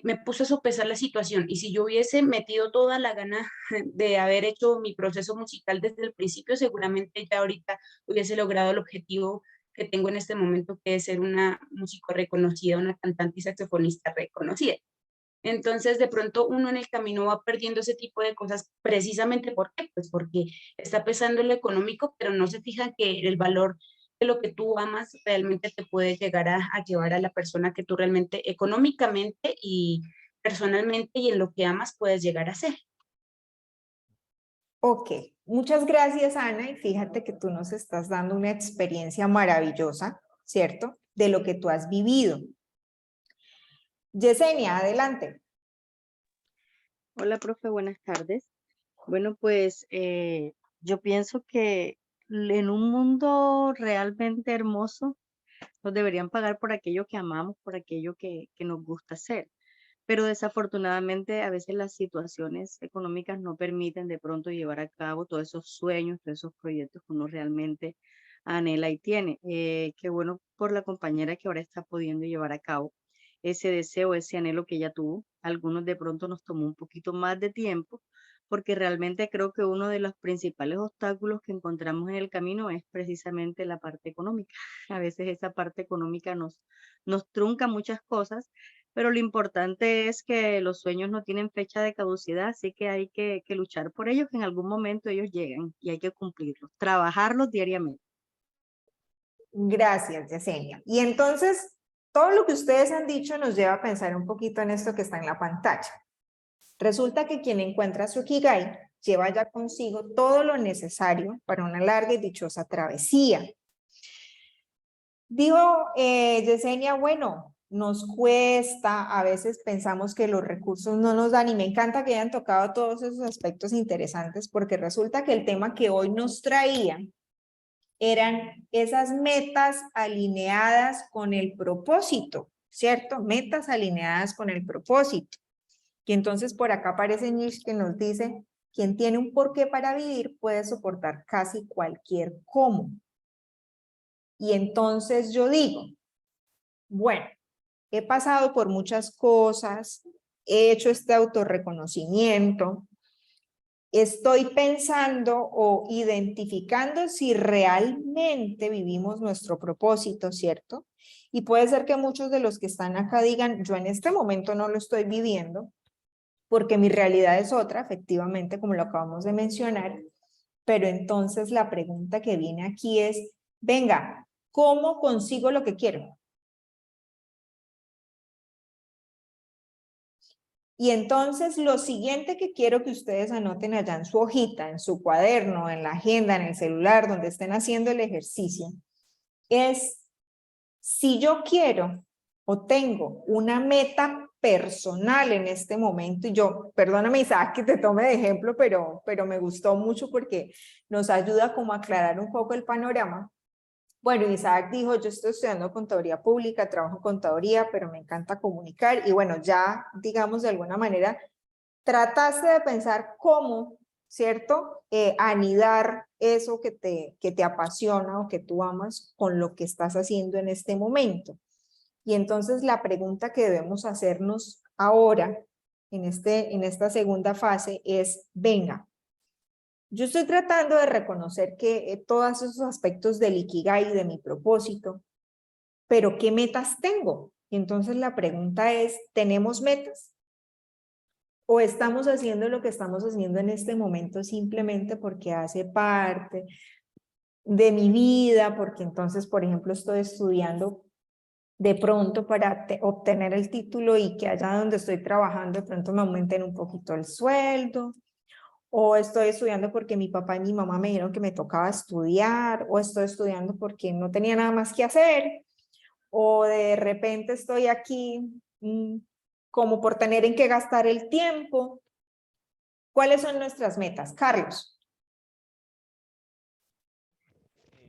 Me puso a sopesar la situación y si yo hubiese metido toda la gana de haber hecho mi proceso musical desde el principio, seguramente ya ahorita hubiese logrado el objetivo que tengo en este momento, que es ser una músico reconocida, una cantante y saxofonista reconocida. Entonces, de pronto uno en el camino va perdiendo ese tipo de cosas, precisamente ¿por qué? Pues porque está pesando lo económico, pero no se fija que el valor de lo que tú amas realmente te puede llegar a llevar a la persona que tú realmente económicamente y personalmente y en lo que amas puedes llegar a ser. Ok, muchas gracias, Ana, y fíjate que tú nos estás dando una experiencia maravillosa, ¿cierto? De lo que tú has vivido. Yesenia, adelante. Hola, profe, buenas tardes. Bueno, pues yo pienso que en un mundo realmente hermoso nos deberían pagar por aquello que amamos, por aquello que nos gusta hacer. Pero desafortunadamente a veces las situaciones económicas no permiten de pronto llevar a cabo todos esos sueños, todos esos proyectos que uno realmente anhela y tiene. Qué bueno por la compañera que ahora está pudiendo llevar a cabo ese deseo, ese anhelo que ella tuvo. Algunos de pronto nos tomó un poquito más de tiempo, porque realmente creo que uno de los principales obstáculos que encontramos en el camino es precisamente la parte económica. A veces esa parte económica nos trunca muchas cosas, pero lo importante es que los sueños no tienen fecha de caducidad, así que hay que luchar por ellos, que en algún momento ellos llegan y hay que cumplirlos, trabajarlos diariamente. Gracias, Yesenia. Y entonces, todo lo que ustedes han dicho nos lleva a pensar un poquito en esto que está en la pantalla. Resulta que quien encuentra su Ikigai lleva ya consigo todo lo necesario para una larga y dichosa travesía. Dijo Yesenia, bueno, nos cuesta, a veces pensamos que los recursos no nos dan y me encanta que hayan tocado todos esos aspectos interesantes porque resulta que el tema que hoy nos traía eran esas metas alineadas con el propósito, ¿cierto? Metas alineadas con el propósito. Y entonces por acá aparece Nietzsche que nos dice, quien tiene un porqué para vivir puede soportar casi cualquier cómo. Y entonces yo digo, bueno, he pasado por muchas cosas, he hecho este autorreconocimiento, estoy pensando o identificando si realmente vivimos nuestro propósito, ¿cierto? Y puede ser que muchos de los que están acá digan, yo en este momento no lo estoy viviendo, porque mi realidad es otra, efectivamente, como lo acabamos de mencionar, pero entonces la pregunta que viene aquí es, venga, ¿cómo consigo lo que quiero? Y entonces lo siguiente que quiero que ustedes anoten allá en su hojita, en su cuaderno, en la agenda, en el celular, donde estén haciendo el ejercicio, es si yo quiero o tengo una meta personal en este momento, y yo, perdóname Isaac que te tome de ejemplo, pero me gustó mucho porque nos ayuda como a aclarar un poco el panorama. Bueno, Isaac dijo, yo estoy estudiando contaduría pública, trabajo en contaduría, pero me encanta comunicar, y bueno, ya, digamos, de alguna manera, trataste de pensar cómo, ¿cierto? Anidar eso que te apasiona o que tú amas con lo que estás haciendo en este momento. Y entonces la pregunta que debemos hacernos ahora, en esta segunda fase, es, venga, yo estoy tratando de reconocer que todos esos aspectos del Ikigai, de mi propósito, pero ¿qué metas tengo? Y entonces la pregunta es, ¿tenemos metas? ¿O estamos haciendo lo que estamos haciendo en este momento simplemente porque hace parte de mi vida? Porque entonces, por ejemplo, estoy estudiando de pronto para obtener el título y que allá donde estoy trabajando de pronto me aumenten un poquito el sueldo, o estoy estudiando porque mi papá y mi mamá me dijeron que me tocaba estudiar, o estoy estudiando porque no tenía nada más que hacer, o de repente estoy aquí como por tener en qué gastar el tiempo. ¿Cuáles son nuestras metas, Carlos?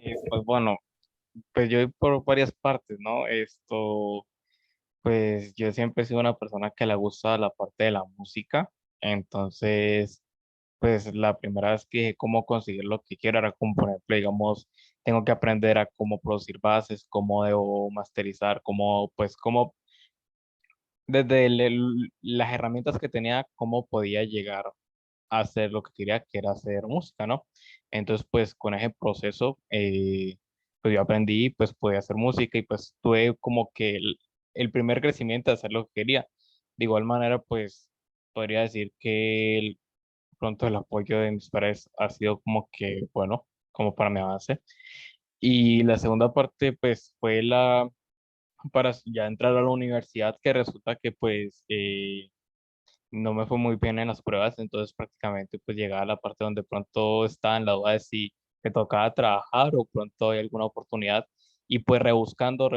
Pues bueno, pues yo voy por varias partes, ¿no? Pues yo siempre he sido una persona que le gusta la parte de la música, entonces, pues la primera vez que dije cómo conseguir lo que quiero era como, por ejemplo, digamos, tengo que aprender a cómo producir bases, cómo debo masterizar, cómo, desde las herramientas que tenía, cómo podía llegar a hacer lo que quería, que era hacer música, ¿no? Entonces, pues con ese proceso, pues yo aprendí, pues podía hacer música y pues tuve como que el primer crecimiento de hacer lo que quería. De igual manera, pues podría decir que pronto el apoyo de mis padres ha sido como que, bueno, como para mi avance. Y la segunda parte, pues fue para ya entrar a la universidad, que resulta que pues no me fue muy bien en las pruebas, entonces prácticamente pues llegaba a la parte donde pronto estaba en la duda de si me tocaba trabajar o pronto hay alguna oportunidad. Y pues rebuscando,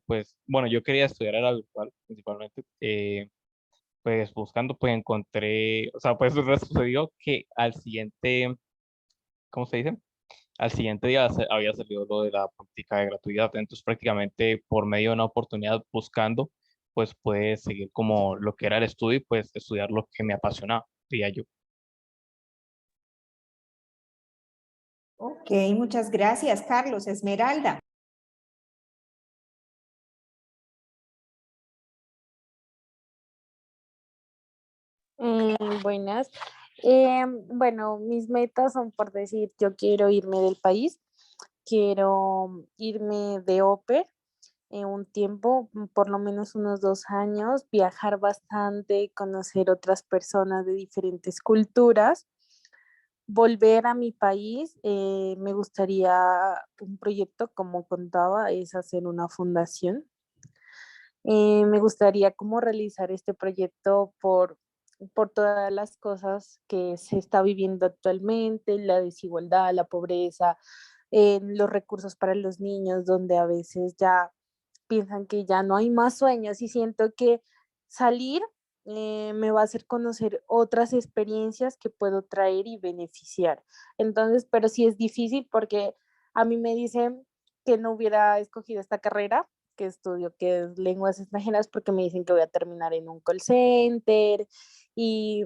pues, bueno, yo quería estudiar era virtual principalmente, pues buscando, pues encontré, o sea, pues sucedió que al siguiente, ¿cómo se dice? Al siguiente día había salido lo de la política de gratuidad, entonces prácticamente por medio de una oportunidad buscando, pues pude seguir como lo que era el estudio y pues estudiar lo que me apasionaba, diría yo. Ok, muchas gracias, Carlos. Esmeralda. Buenas. Bueno, mis metas son por decir, yo quiero irme del país, quiero irme de OPE en un tiempo, por lo menos unos 2 años, viajar bastante, conocer otras personas de diferentes culturas, volver a mi país. Me gustaría un proyecto, como contaba, es hacer una fundación. Me gustaría como realizar este proyecto por todas las cosas que se está viviendo actualmente, la desigualdad, la pobreza, los recursos para los niños, donde a veces ya piensan que ya no hay más sueños y siento que salir me va a hacer conocer otras experiencias que puedo traer y beneficiar. Entonces, pero sí es difícil porque a mí me dicen que no hubiera escogido esta carrera, que estudio, que es lenguas extranjeras, porque me dicen que voy a terminar en un call center y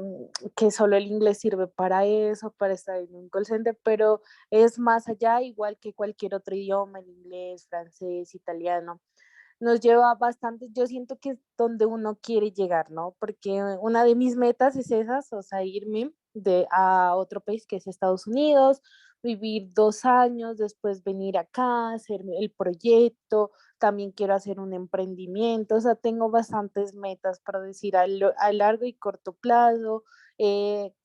que solo el inglés sirve para eso, para estar en un call center, pero es más allá, igual que cualquier otro idioma, el inglés, francés, italiano. Nos lleva bastante, yo siento que es donde uno quiere llegar, ¿no? Porque una de mis metas es esas, o sea, irme a otro país que es Estados Unidos, vivir 2 años, después venir acá, hacer el proyecto, también quiero hacer un emprendimiento, o sea, tengo bastantes metas para decir a largo y corto plazo.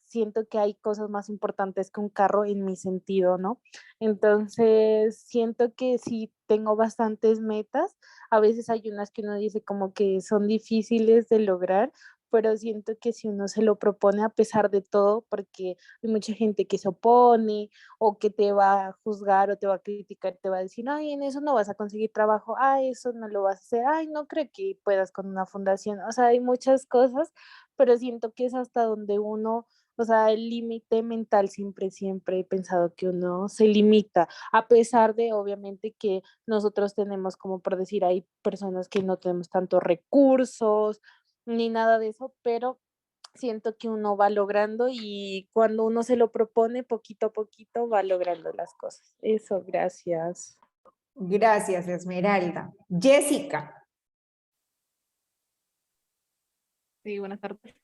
Siento que hay cosas más importantes que un carro en mi sentido, ¿no? Entonces, siento que sí tengo bastantes metas. A veces hay unas que uno dice como que son difíciles de lograr, pero siento que si uno se lo propone a pesar de todo, porque hay mucha gente que se opone o que te va a juzgar o te va a criticar, te va a decir, ay, en eso no vas a conseguir trabajo, ay, eso no lo vas a hacer, ay, no creo que puedas con una fundación, o sea, hay muchas cosas, pero siento que es hasta donde uno, o sea, el límite mental siempre he pensado que uno se limita, a pesar de obviamente que nosotros tenemos, como por decir, hay personas que no tenemos tantos recursos ni nada de eso, pero siento que uno va logrando y cuando uno se lo propone, poquito a poquito va logrando las cosas. Eso, gracias. Gracias, Esmeralda. Jessica. Sí, buenas tardes.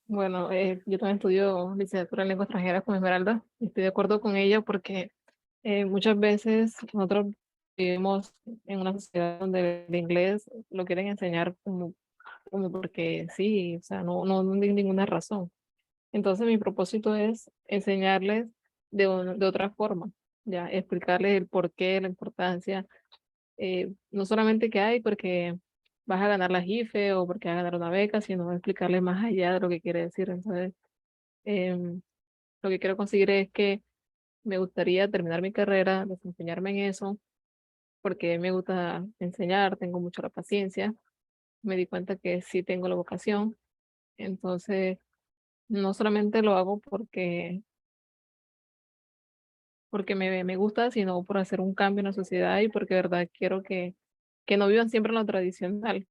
Bueno, yo también estudio literatura en lengua extranjera con Esmeralda. Estoy de acuerdo con ella porque muchas veces nosotros vivimos en una sociedad donde el inglés lo quieren enseñar como porque sí, o sea, no hay ninguna razón. Entonces mi propósito es enseñarles de otra forma, ya, explicarles el porqué, la importancia, no solamente que hay porque vas a ganar la JIFE o porque vas a ganar una beca, sino explicarles más allá de lo que quiere decir. Entonces, em, lo que quiero conseguir es que me gustaría terminar mi carrera, desempeñarme en eso, porque me gusta enseñar, tengo mucha la paciencia, me di cuenta que sí tengo la vocación, entonces no solamente lo hago porque me gusta, sino por hacer un cambio en la sociedad y porque de verdad quiero que no vivan siempre en lo tradicional,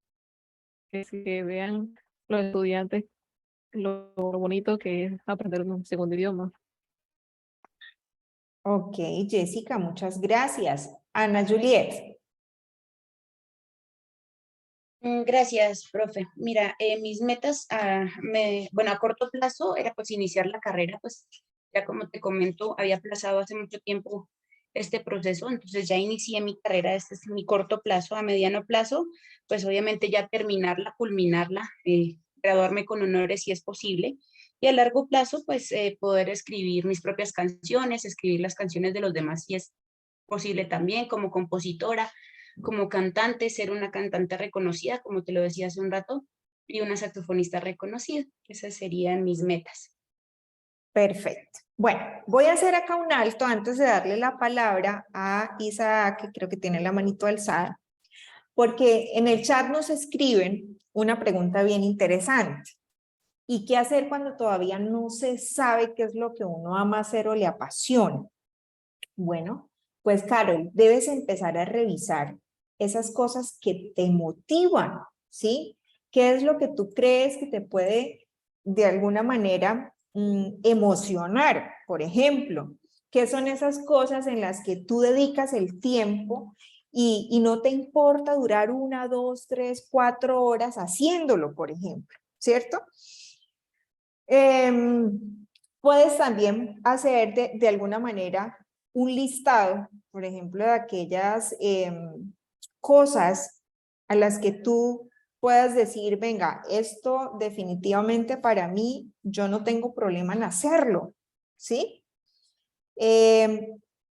que vean los estudiantes lo bonito que es aprender un segundo idioma. Ok, Jessica, muchas gracias. Ana Juliet. Gracias, profe. Mira, mis metas, bueno, a corto plazo era pues iniciar la carrera, pues ya como te comento, había aplazado hace mucho tiempo este proceso, entonces ya inicié mi carrera, este es mi corto plazo. A mediano plazo, pues obviamente ya terminarla, culminarla, graduarme con honores si es posible, y a largo plazo, pues poder escribir mis propias canciones, escribir las canciones de los demás si es posible también como compositora, como cantante, ser una cantante reconocida, como te lo decía hace un rato, y una saxofonista reconocida. Esas serían mis metas. Perfecto. Bueno, voy a hacer acá un alto antes de darle la palabra a Isaac, que creo que tiene la manito alzada, porque en el chat nos escriben una pregunta bien interesante. ¿Y qué hacer cuando todavía no se sabe qué es lo que uno ama hacer o le apasiona? Bueno, pues Carol, debes empezar a revisar esas cosas que te motivan, ¿sí? ¿Qué es lo que tú crees que te puede de alguna manera emocionar? Por ejemplo, ¿qué son esas cosas en las que tú dedicas el tiempo y no te importa durar 1, 2, 3, 4 horas haciéndolo, por ejemplo, ¿cierto? Puedes también hacer de alguna manera un listado, por ejemplo, de aquellas cosas a las que tú puedas decir, venga, esto definitivamente para mí, yo no tengo problema en hacerlo, ¿sí?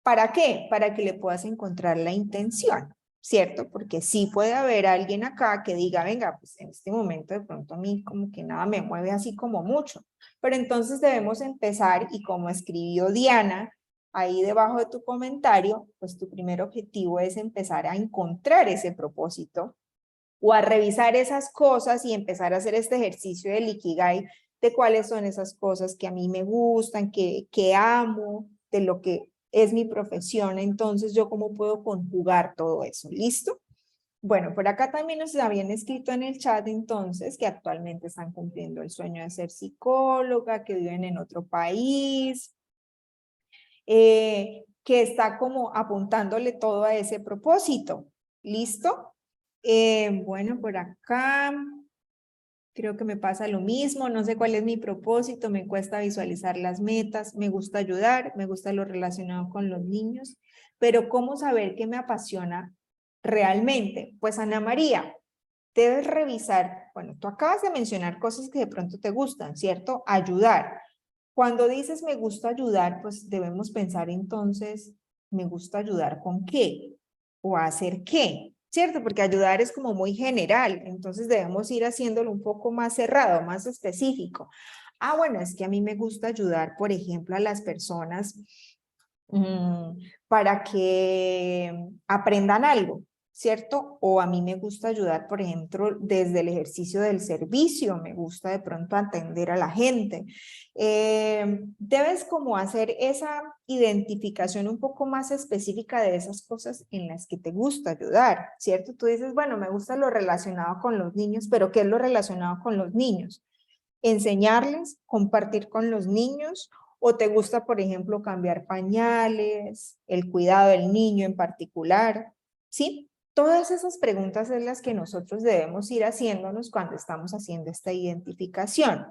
¿Para qué? Para que le puedas encontrar la intención, ¿cierto? Porque sí puede haber alguien acá que diga, venga, pues en este momento de pronto a mí como que nada me mueve así como mucho, pero entonces debemos empezar y como escribió Diana, ahí debajo de tu comentario, pues tu primer objetivo es empezar a encontrar ese propósito o a revisar esas cosas y empezar a hacer este ejercicio del Ikigai de cuáles son esas cosas que a mí me gustan, que amo, de lo que es mi profesión. Entonces, ¿yo cómo puedo conjugar todo eso? ¿Listo? Bueno, por acá también nos habían escrito en el chat entonces que actualmente están cumpliendo el sueño de ser psicóloga, que viven en otro país, que está como apuntándole todo a ese propósito. ¿Listo? Bueno, por acá creo que me pasa lo mismo, no sé cuál es mi propósito, me cuesta visualizar las metas, me gusta ayudar, me gusta lo relacionado con los niños, pero ¿cómo saber qué me apasiona realmente? Pues Ana María, debes revisar, bueno, tú acabas de mencionar cosas que de pronto te gustan, ¿cierto? Ayudar. Cuando dices me gusta ayudar, pues debemos pensar entonces, ¿me gusta ayudar con qué? ¿O hacer qué? ¿Cierto? Porque ayudar es como muy general, entonces debemos ir haciéndolo un poco más cerrado, más específico. Ah, bueno, es que a mí me gusta ayudar, por ejemplo, a las personas para que aprendan algo, ¿cierto? O a mí me gusta ayudar, por ejemplo, desde el ejercicio del servicio, me gusta de pronto atender a la gente. Debes como hacer esa identificación un poco más específica de esas cosas en las que te gusta ayudar, ¿cierto? Tú dices, bueno, me gusta lo relacionado con los niños, pero ¿qué es lo relacionado con los niños? Enseñarles, compartir con los niños, o te gusta, por ejemplo, cambiar pañales, el cuidado del niño en particular, ¿sí? Todas esas preguntas es las que nosotros debemos ir haciéndonos cuando estamos haciendo esta identificación.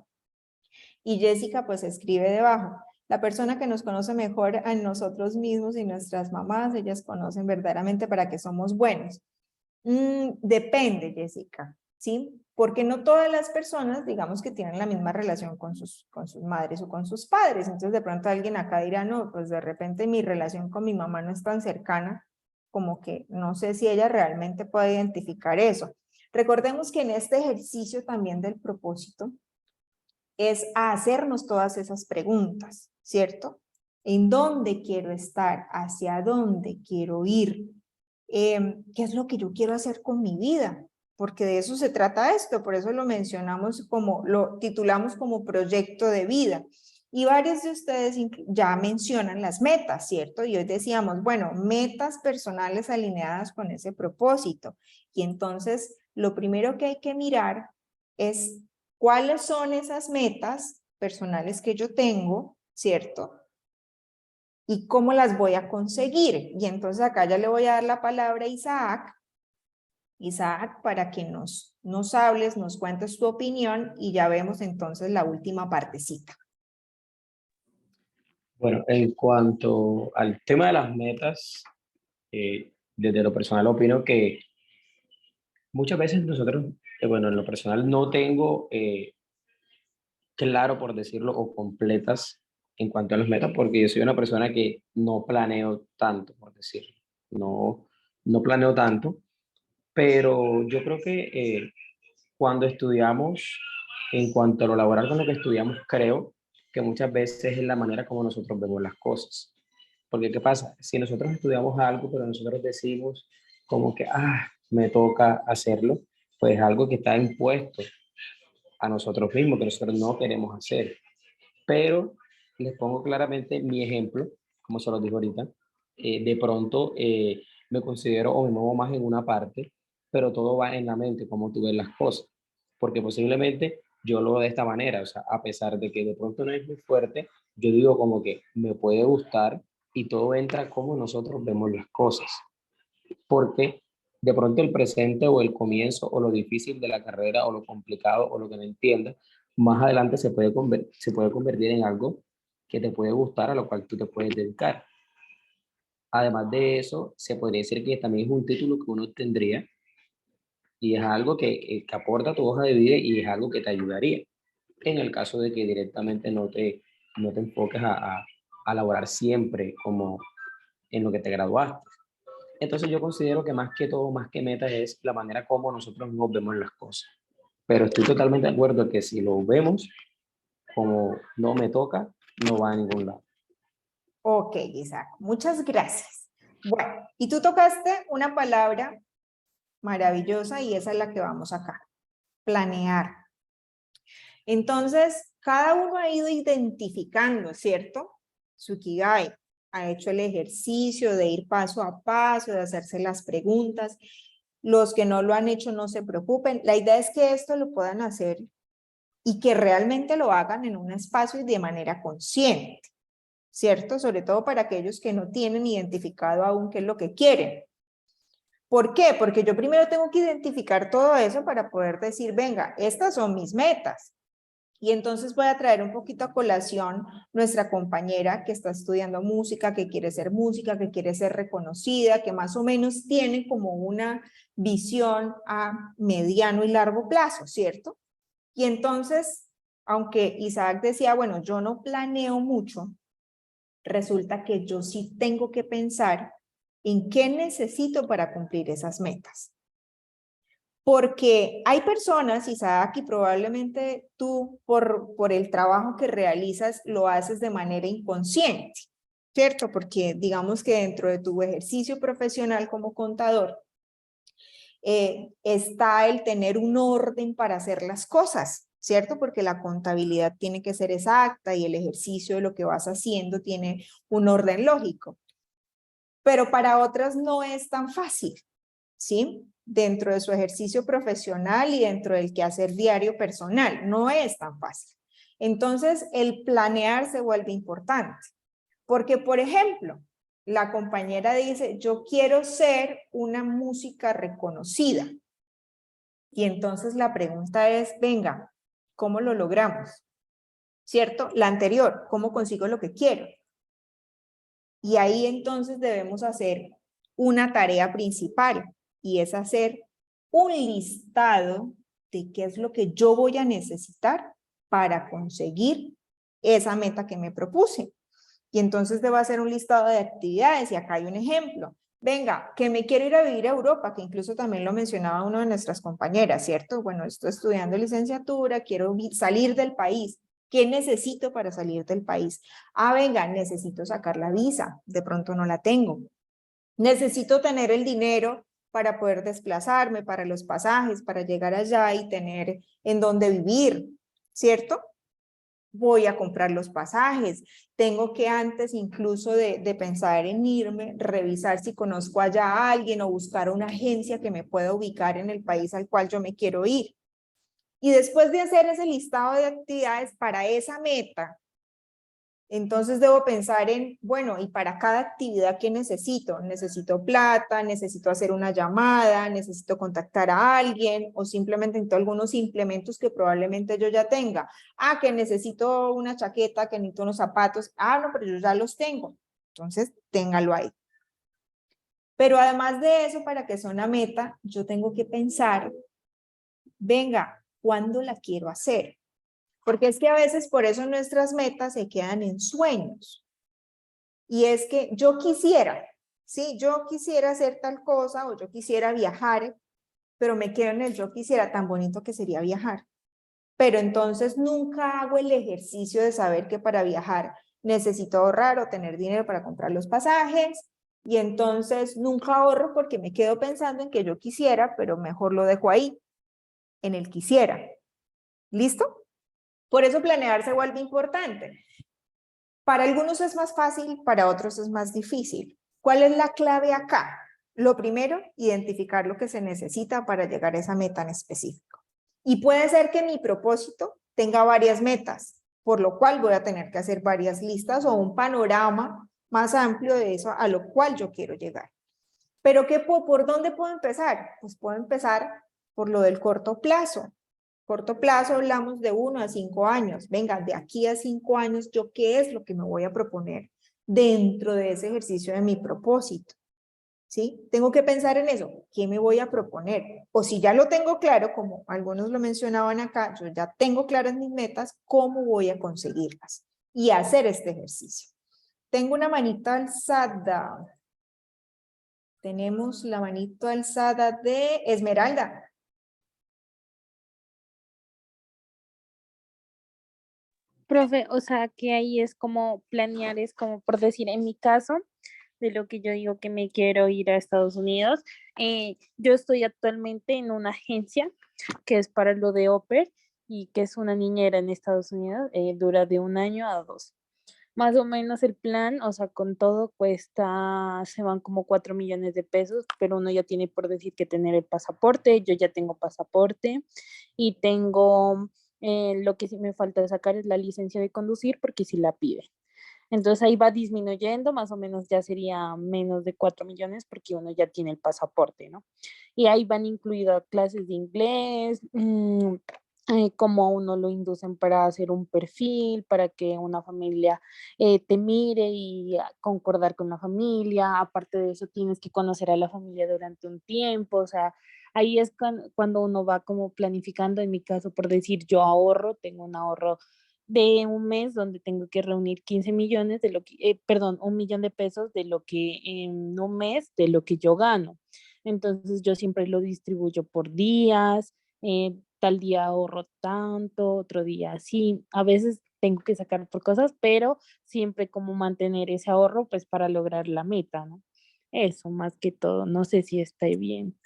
Y Jessica pues escribe debajo, la persona que nos conoce mejor a nosotros mismos y nuestras mamás, ellas conocen verdaderamente para qué somos buenos. Depende, Jessica, ¿sí? Porque no todas las personas, digamos que tienen la misma relación con sus madres o con sus padres. Entonces de pronto alguien acá dirá, no, pues de repente mi relación con mi mamá no es tan cercana, como que no sé si ella realmente puede identificar eso. Recordemos que en este ejercicio también del propósito es a hacernos todas esas preguntas, ¿cierto? ¿En dónde quiero estar? ¿Hacia dónde quiero ir? ¿Qué es lo que yo quiero hacer con mi vida? Porque de eso se trata esto, por eso lo mencionamos como, lo titulamos como proyecto de vida. Y varios de ustedes ya mencionan las metas, ¿cierto? Y hoy decíamos, bueno, metas personales alineadas con ese propósito. Y entonces, lo primero que hay que mirar es cuáles son esas metas personales que yo tengo, ¿cierto? ¿Y cómo las voy a conseguir? Y entonces acá ya le voy a dar la palabra a Isaac. Isaac, para que nos hables, nos cuentes tu opinión y ya vemos entonces la última partecita. Bueno, en cuanto al tema de las metas, desde lo personal opino que muchas veces nosotros, bueno, en lo personal no tengo claro, por decirlo, o completas en cuanto a las metas, porque yo soy una persona que no planeo tanto, por decirlo. No planeo tanto, pero yo creo que cuando estudiamos, en cuanto a lo laboral con lo que estudiamos, creo que muchas veces es la manera como nosotros vemos las cosas. Porque, ¿qué pasa? Si nosotros estudiamos algo, pero nosotros decimos como que, me toca hacerlo, pues algo que está impuesto a nosotros mismos, que nosotros no queremos hacer. Pero les pongo claramente mi ejemplo, como se los digo ahorita. De pronto me considero o me muevo más en una parte, pero todo va en la mente, cómo tú ves las cosas. Porque posiblemente yo lo veo de esta manera, o sea, a pesar de que de pronto no es muy fuerte, yo digo como que me puede gustar y todo entra como nosotros vemos las cosas. Porque de pronto el presente o el comienzo o lo difícil de la carrera o lo complicado o lo que no entiendas, más adelante se puede convertir en algo que te puede gustar, a lo cual tú te puedes dedicar. Además de eso, se podría decir que también es un título que uno tendría y es algo que aporta a tu hoja de vida y es algo que te ayudaría en el caso de que directamente no te enfoques a laborar siempre como en lo que te graduaste. Entonces yo considero que más que todo, más que meta, es la manera como nosotros nos vemos las cosas. Pero estoy totalmente de acuerdo que si lo vemos como no me toca, no va a ningún lado. Ok, Isaac, muchas gracias. Bueno, y tú tocaste una palabra maravillosa y esa es la que vamos acá, planear. Entonces, cada uno ha ido identificando, ¿cierto? Su Ikigai, ha hecho el ejercicio de ir paso a paso, de hacerse las preguntas. Los que no lo han hecho no se preocupen. La idea es que esto lo puedan hacer y que realmente lo hagan en un espacio y de manera consciente, ¿cierto? Sobre todo para aquellos que no tienen identificado aún qué es lo que quieren. ¿Por qué? Porque yo primero tengo que identificar todo eso para poder decir, venga, estas son mis metas. Y entonces voy a traer un poquito a colación nuestra compañera que está estudiando música, que quiere ser música, que quiere ser reconocida, que más o menos tiene como una visión a mediano y largo plazo, ¿cierto? Y entonces, aunque Isaac decía, bueno, yo no planeo mucho, resulta que yo sí tengo que pensar en qué necesito para cumplir esas metas. Porque hay personas, Isaac, y probablemente tú por el trabajo que realizas lo haces de manera inconsciente, ¿cierto? Porque digamos que dentro de tu ejercicio profesional como contador está el tener un orden para hacer las cosas, ¿cierto? Porque la contabilidad tiene que ser exacta y el ejercicio de lo que vas haciendo tiene un orden lógico. Pero para otras no es tan fácil, ¿sí? Dentro de su ejercicio profesional y dentro del quehacer diario personal, no es tan fácil. Entonces, el planear se vuelve importante. Porque, por ejemplo, la compañera dice, yo quiero ser una música reconocida. Y entonces la pregunta es, venga, ¿cómo lo logramos? ¿Cierto? La anterior, ¿cómo consigo lo que quiero? Y ahí entonces debemos hacer una tarea principal y es hacer un listado de qué es lo que yo voy a necesitar para conseguir esa meta que me propuse. Y entonces debo hacer un listado de actividades y acá hay un ejemplo. Venga, que me quiero ir a vivir a Europa, que incluso también lo mencionaba una de nuestras compañeras, ¿cierto? Bueno, estoy estudiando licenciatura, quiero salir del país. ¿Qué necesito para salir del país? Ah, venga, necesito sacar la visa, de pronto no la tengo. Necesito tener el dinero para poder desplazarme, para los pasajes, para llegar allá y tener en dónde vivir, ¿cierto? Voy a comprar los pasajes, tengo que antes incluso de pensar en irme, revisar si conozco allá a alguien o buscar una agencia que me pueda ubicar en el país al cual yo me quiero ir. Y después de hacer ese listado de actividades para esa meta, entonces debo pensar en, bueno, y para cada actividad, ¿qué necesito? Necesito plata, necesito hacer una llamada, necesito contactar a alguien o simplemente necesito algunos implementos que probablemente yo ya tenga. Ah, que necesito una chaqueta, que necesito unos zapatos. Ah, no, pero yo ya los tengo. Entonces, téngalo ahí. Pero además de eso, para que sea una meta, yo tengo que pensar, venga, ¿cuándo la quiero hacer? Porque es que a veces por eso nuestras metas se quedan en sueños. Y es que yo quisiera, ¿sí? Yo quisiera hacer tal cosa o yo quisiera viajar, pero me quedo en el yo quisiera, tan bonito que sería viajar. Pero entonces nunca hago el ejercicio de saber que para viajar necesito ahorrar o tener dinero para comprar los pasajes. Y entonces nunca ahorro porque me quedo pensando en que yo quisiera, pero mejor lo dejo ahí, en el quisiera. ¿Listo? Por eso planear se vuelve importante. Para algunos es más fácil, para otros es más difícil. ¿Cuál es la clave acá? Lo primero, identificar lo que se necesita para llegar a esa meta en específico. Y puede ser que mi propósito tenga varias metas, por lo cual voy a tener que hacer varias listas o un panorama más amplio de eso a lo cual yo quiero llegar. Pero ¿por dónde puedo empezar? Pues puedo empezar por lo del corto plazo. Corto plazo hablamos de 1 a 5 años. Venga, de aquí a 5 años, ¿yo qué es lo que me voy a proponer dentro de ese ejercicio de mi propósito? ¿Sí? Tengo que pensar en eso. ¿Qué me voy a proponer? O si ya lo tengo claro, como algunos lo mencionaban acá, yo ya tengo claras mis metas, ¿cómo voy a conseguirlas? Y hacer este ejercicio. Tengo una manita alzada. Tenemos la manito alzada de Esmeralda. Profe, o sea, que ahí es como planear, es como por decir, en mi caso, de lo que yo digo que me quiero ir a Estados Unidos, yo estoy actualmente en una agencia que es para lo de Oper y que es una niñera en Estados Unidos, dura de 1 año a 2. Más o menos el plan, o sea, con todo cuesta, se van como 4 millones de pesos, pero uno ya tiene por decir que tener el pasaporte, yo ya tengo pasaporte y tengo, lo que sí me falta sacar es la licencia de conducir porque sí la pide. Entonces ahí va disminuyendo, más o menos ya sería menos de 4 millones porque uno ya tiene el pasaporte, ¿no? Y ahí van incluidas clases de inglés, cómo a uno lo inducen para hacer un perfil, para que una familia te mire y concordar con la familia. Aparte de eso, tienes que conocer a la familia durante un tiempo, o sea, ahí es cuando uno va como planificando, en mi caso, por decir, yo ahorro, tengo un ahorro de un mes donde tengo que reunir 15 millones de lo que, perdón, 1 millón de pesos de lo que en un mes, de lo que yo gano. Entonces yo siempre lo distribuyo por días, tal día ahorro tanto, otro día así. A veces tengo que sacar por cosas, pero siempre como mantener ese ahorro pues para lograr la meta, ¿no? Eso más que todo, no sé si está bien.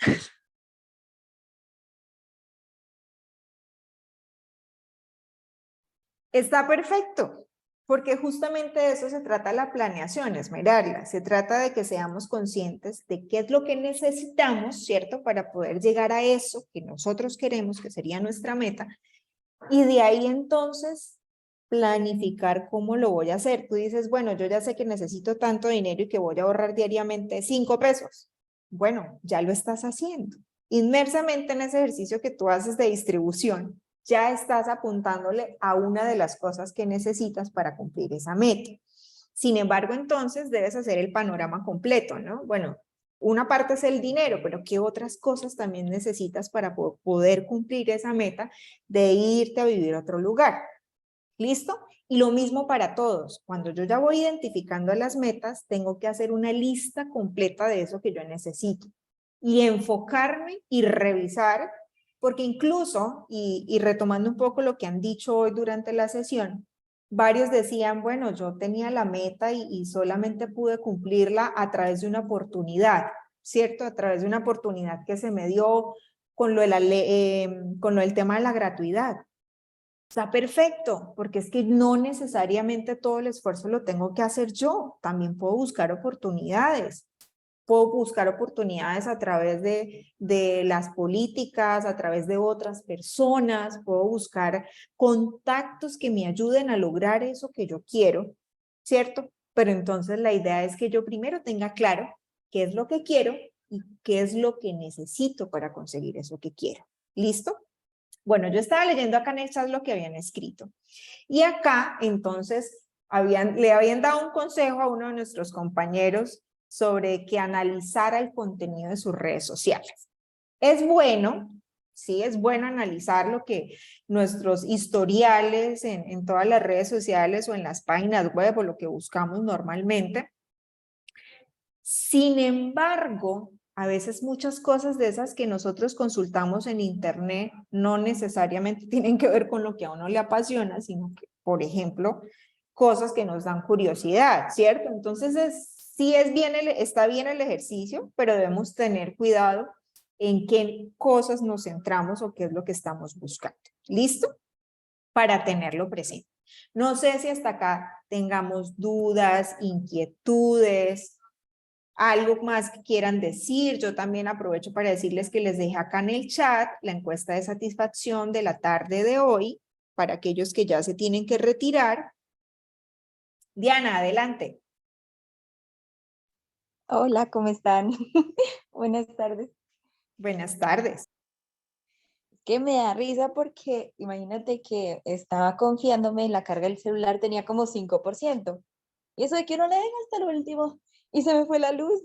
Está perfecto, porque justamente de eso se trata la planeación, Esmeralda. Se trata de que seamos conscientes de qué es lo que necesitamos, ¿cierto? Para poder llegar a eso que nosotros queremos, que sería nuestra meta, y de ahí entonces planificar cómo lo voy a hacer. Tú dices, bueno, yo ya sé que necesito tanto dinero y que voy a ahorrar diariamente 5 pesos. Bueno, ya lo estás haciendo. Inmersamente en ese ejercicio que tú haces de distribución, ya estás apuntándole a una de las cosas que necesitas para cumplir esa meta. Sin embargo, entonces debes hacer el panorama completo, ¿no? Bueno, una parte es el dinero, pero ¿qué otras cosas también necesitas para poder cumplir esa meta de irte a vivir a otro lugar? ¿Listo? Y lo mismo para todos. Cuando yo ya voy identificando las metas, tengo que hacer una lista completa de eso que yo necesito y enfocarme y revisar, porque incluso, y retomando un poco lo que han dicho hoy durante la sesión, varios decían, bueno, yo tenía la meta y solamente pude cumplirla a través de una oportunidad, ¿cierto? A través de una oportunidad que se me dio con lo, con lo del tema de la gratuidad. Está perfecto, porque es que no necesariamente todo el esfuerzo lo tengo que hacer yo, también puedo buscar oportunidades. Puedo buscar oportunidades a través de las políticas, a través de otras personas, puedo buscar contactos que me ayuden a lograr eso que yo quiero, ¿cierto? Pero entonces la idea es que yo primero tenga claro qué es lo que quiero y qué es lo que necesito para conseguir eso que quiero. ¿Listo? Bueno, yo estaba leyendo acá en el chat lo que habían escrito. Y acá, entonces, le habían dado un consejo a uno de nuestros compañeros sobre que analizara el contenido de sus redes sociales. Es bueno, sí, es bueno analizar lo que nuestros historiales en todas las redes sociales o en las páginas web o lo que buscamos normalmente. Sin embargo, a veces muchas cosas de esas que nosotros consultamos en internet no necesariamente tienen que ver con lo que a uno le apasiona, sino que, por ejemplo, cosas que nos dan curiosidad, ¿cierto? Entonces, sí está bien el ejercicio, pero debemos tener cuidado en qué cosas nos centramos o qué es lo que estamos buscando. ¿Listo? Para tenerlo presente. No sé si hasta acá tengamos dudas, inquietudes, algo más que quieran decir. Yo también aprovecho para decirles que les dejé acá en el chat la encuesta de satisfacción de la tarde de hoy, para aquellos que ya se tienen que retirar. Diana, adelante. Hola, ¿cómo están? Buenas tardes. Buenas tardes. Que me da risa porque imagínate que estaba confiándome en la carga del celular, tenía como 5%. Y eso de que no le den hasta el último. Y se me fue la luz.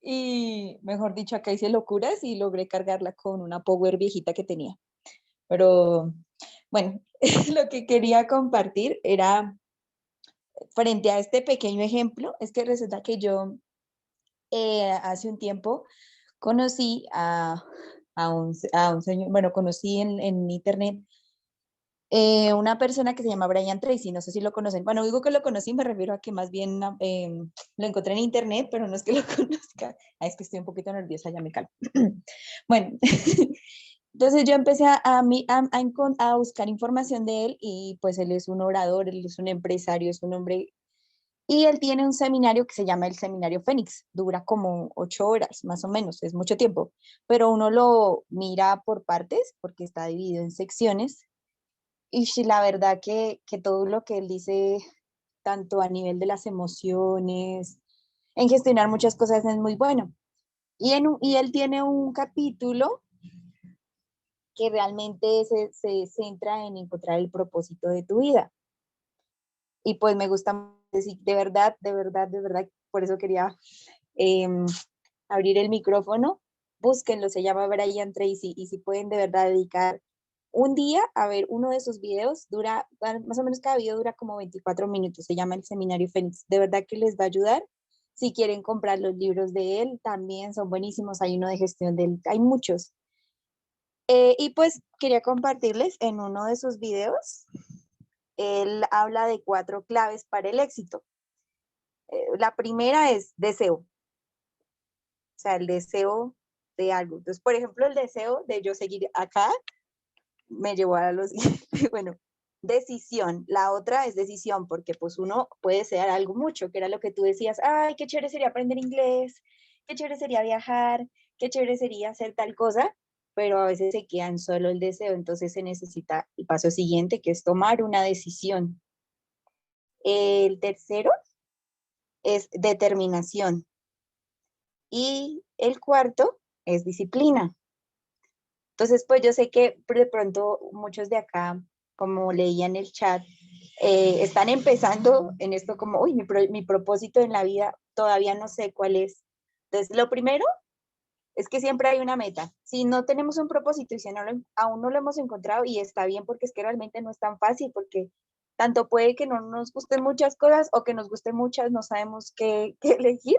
Y mejor dicho, acá hice locuras y logré cargarla con una Power viejita que tenía. Pero bueno, lo que quería compartir era, frente a este pequeño ejemplo, es que resulta que yo hace un tiempo conocí a un señor, bueno, conocí en internet una persona que se llama Brian Tracy, no sé si lo conocen. Bueno, digo que lo conocí, me refiero a que más bien lo encontré en internet, pero no es que lo conozca. Es que estoy un poquito nerviosa, ya me calmo. Bueno, Entonces yo empecé a buscar información de él y pues él es un orador, él es un empresario, es un hombre. Y él tiene un seminario que se llama el Seminario Fénix. Dura como 8 horas, más o menos, es mucho tiempo. Pero uno lo mira por partes porque está dividido en secciones. Y sí, la verdad que todo lo que él dice, tanto a nivel de las emociones, en gestionar muchas cosas, es muy bueno. Y él tiene un capítulo que realmente se centra en encontrar el propósito de tu vida. Y pues me gusta decir, de verdad, por eso quería abrir el micrófono. Búsquenlo, se llama Brian Tracy, y si pueden de verdad dedicar un día a ver uno de sus videos, dura, más o menos cada video dura como 24 minutos, se llama el Seminario Fénix. De verdad que les va a ayudar. Si quieren comprar los libros de él, también son buenísimos. Hay uno de gestión de él, hay muchos. Y pues quería compartirles en uno de sus videos, él habla de 4 claves para el éxito. La primera es deseo. O sea, el deseo de algo. Entonces, por ejemplo, el deseo de yo seguir acá me llevó a los... bueno, decisión. La otra es decisión, porque pues uno puede desear algo mucho, que era lo que tú decías. Ay, qué chévere sería aprender inglés, qué chévere sería viajar, qué chévere sería hacer tal cosa, pero a veces se quedan solo el deseo. Entonces se necesita el paso siguiente, que es tomar una decisión. El tercero es determinación. Y el cuarto es disciplina. Entonces, pues yo sé que de pronto muchos de acá, como leía en el chat, están empezando en esto como, uy, mi propósito en la vida, todavía no sé cuál es. Entonces, lo primero es que siempre hay una meta. Si no tenemos un propósito y si aún no lo hemos encontrado, y está bien porque es que realmente no es tan fácil, porque tanto puede que no nos gusten muchas cosas o que nos gusten muchas, no sabemos qué elegir.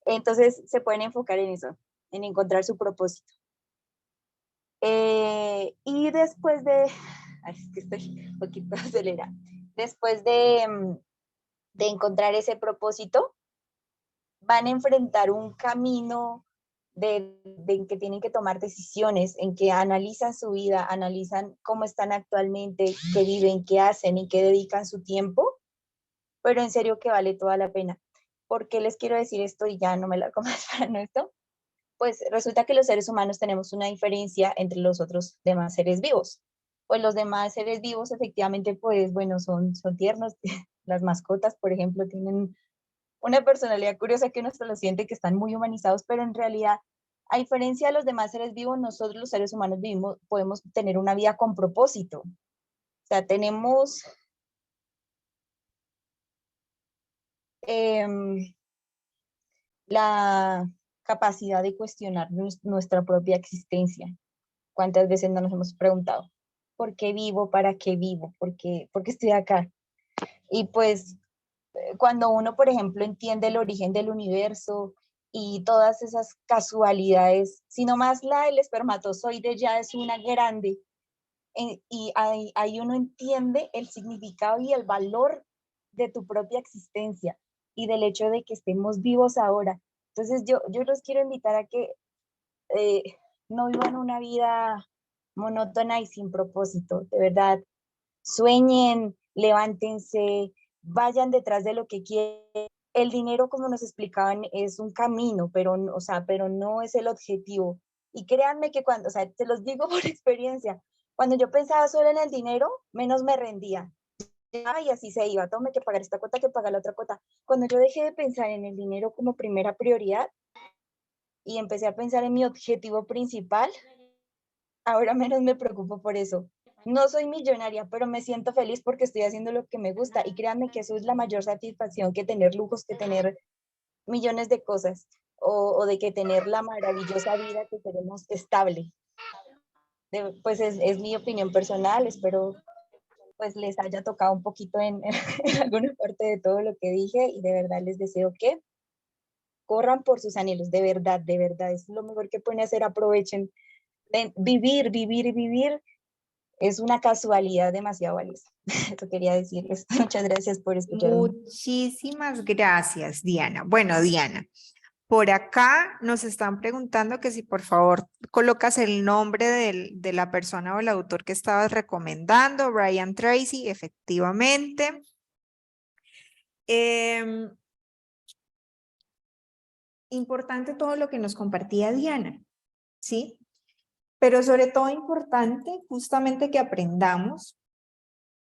Entonces se pueden enfocar en eso, en encontrar su propósito. Y después de, ay, es que estoy un poquito acelerada, después de encontrar ese propósito, van a enfrentar un camino en que tienen que tomar decisiones, en que analizan su vida, analizan cómo están actualmente, qué viven, qué hacen y qué dedican su tiempo, pero en serio que vale toda la pena. ¿Por qué les quiero decir esto y ya no me largo más para no esto? Pues resulta que los seres humanos tenemos una diferencia entre los otros demás seres vivos. Pues los demás seres vivos efectivamente, pues bueno, son tiernos. Las mascotas, por ejemplo, tienen una personalidad curiosa que uno se lo siente que están muy humanizados, pero en realidad, a diferencia de los demás seres vivos, nosotros los seres humanos podemos tener una vida con propósito. O sea, tenemos la capacidad de cuestionar nuestra propia existencia. ¿Cuántas veces no nos hemos preguntado, ¿por qué vivo? ¿Para qué vivo? ¿Por qué estoy acá? Y pues cuando uno, por ejemplo, entiende el origen del universo y todas esas casualidades, sino más el espermatozoide ya es una grande, y ahí uno entiende el significado y el valor de tu propia existencia y del hecho de que estemos vivos ahora. Entonces yo los quiero invitar a que no vivan una vida monótona y sin propósito, de verdad. Sueñen, levántense, vayan detrás de lo que quieren. El dinero, como nos explicaban, es un camino, pero no es el objetivo. Y créanme que cuando, te los digo por experiencia, cuando yo pensaba solo en el dinero, menos me rendía. Y así se iba, tome que pagar esta cuota, que pagar la otra cuota. Cuando yo dejé de pensar en el dinero como primera prioridad y empecé a pensar en mi objetivo principal, ahora menos me preocupo por eso. No soy millonaria, pero me siento feliz porque estoy haciendo lo que me gusta, y créanme que eso es la mayor satisfacción que tener lujos, que tener millones de cosas, o de que tener la maravillosa vida que tenemos estable. Pues es mi opinión personal, espero pues les haya tocado un poquito en alguna parte de todo lo que dije, y de verdad les deseo que corran por sus anhelos, de verdad, es lo mejor que pueden hacer, aprovechen. Vivir es una casualidad demasiado valiosa. Eso quería decirles. Muchas gracias por escucharme. Muchísimas gracias, Diana. Bueno, Diana, Por acá nos están preguntando que si por favor colocas el nombre de la persona o el autor que estabas recomendando, Brian Tracy, efectivamente. Importante todo lo que nos compartía Diana, ¿sí? Pero sobre todo importante justamente que aprendamos,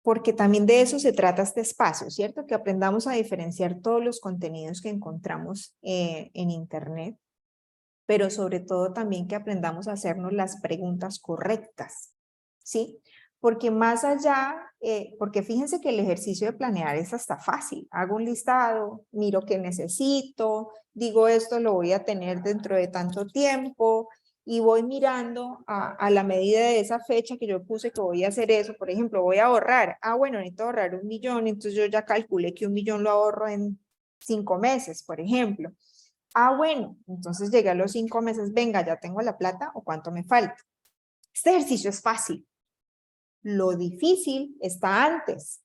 porque también de eso se trata este espacio, ¿cierto? Que aprendamos a diferenciar todos los contenidos que encontramos en Internet, pero sobre todo también que aprendamos a hacernos las preguntas correctas, ¿sí? Porque más allá, porque fíjense que el ejercicio de planear es hasta fácil. Hago un listado, miro qué necesito, digo esto lo voy a tener dentro de tanto tiempo y voy mirando a la medida de esa fecha que yo puse que voy a hacer eso. Por ejemplo, voy a ahorrar. Ah, bueno, necesito ahorrar 1 millón, entonces yo ya calculé que 1 millón lo ahorro en 5 meses, por ejemplo. Ah, bueno, entonces llegué a los 5 meses, venga, ya tengo la plata o cuánto me falta. Este ejercicio es fácil. Lo difícil está antes,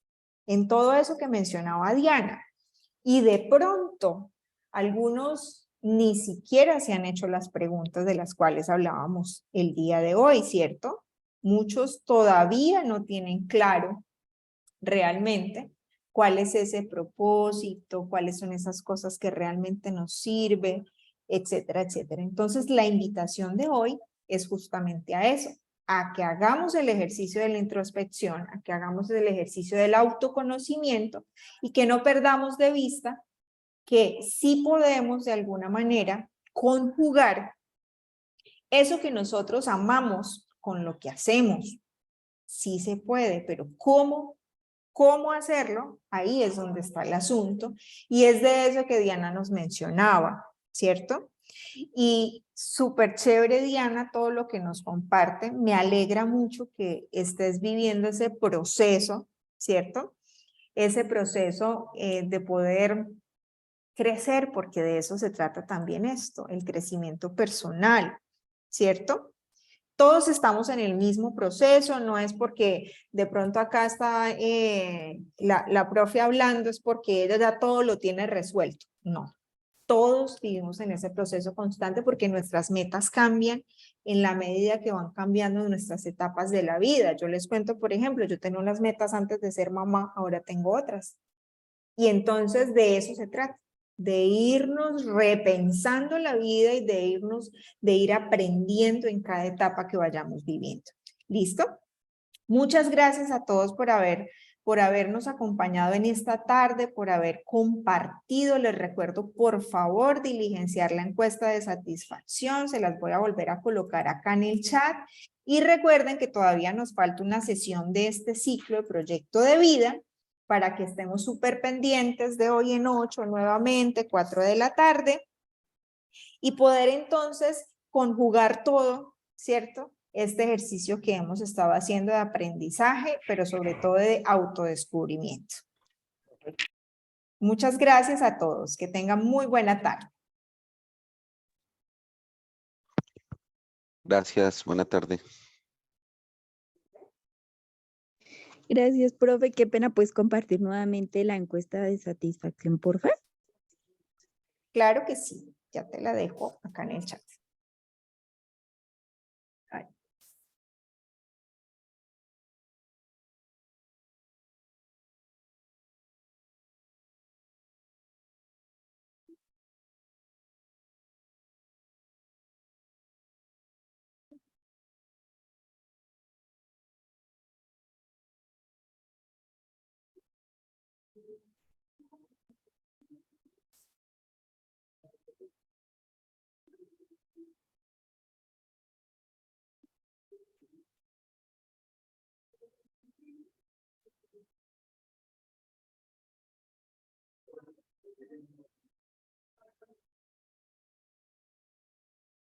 en todo eso que mencionaba Diana. Y de pronto, algunos ni siquiera se han hecho las preguntas de las cuales hablábamos el día de hoy, ¿cierto? Muchos todavía no tienen claro realmente cuál es ese propósito, cuáles son esas cosas que realmente nos sirven, etcétera, etcétera. Entonces, la invitación de hoy es justamente a eso, a que hagamos el ejercicio de la introspección, a que hagamos el ejercicio del autoconocimiento y que no perdamos de vista que sí podemos de alguna manera conjugar eso que nosotros amamos con lo que hacemos. Sí se puede, pero ¿cómo hacerlo? Ahí es donde está el asunto y es de eso que Diana nos mencionaba, ¿cierto? Y súper chévere, Diana, todo lo que nos comparte. Me alegra mucho que estés viviendo ese proceso, ¿cierto? Ese proceso de poder crecer, porque de eso se trata también esto, el crecimiento personal, ¿cierto? Todos estamos en el mismo proceso, no es porque de pronto acá está la profe hablando, es porque ella ya todo lo tiene resuelto. No, todos vivimos en ese proceso constante porque nuestras metas cambian en la medida que van cambiando nuestras etapas de la vida. Yo les cuento, por ejemplo, yo tenía unas metas antes de ser mamá, ahora tengo otras. Y entonces de eso se trata, de irnos repensando la vida y de ir aprendiendo en cada etapa que vayamos viviendo. ¿Listo? Muchas gracias a todos por habernos acompañado en esta tarde, por haber compartido. Les recuerdo, por favor, diligenciar la encuesta de satisfacción. Se las voy a volver a colocar acá en el chat. Y recuerden que todavía nos falta una sesión de este ciclo de proyecto de vida, para que estemos súper pendientes de hoy en 8, nuevamente, 4 de la tarde, y poder entonces conjugar todo, ¿cierto? Este ejercicio que hemos estado haciendo de aprendizaje, pero sobre todo de autodescubrimiento. Muchas gracias a todos. Que tengan muy buena tarde. Gracias, buena tarde. Gracias, profe. Qué pena, ¿puedes compartir nuevamente la encuesta de satisfacción, por favor? Claro que sí. Ya te la dejo acá en el chat.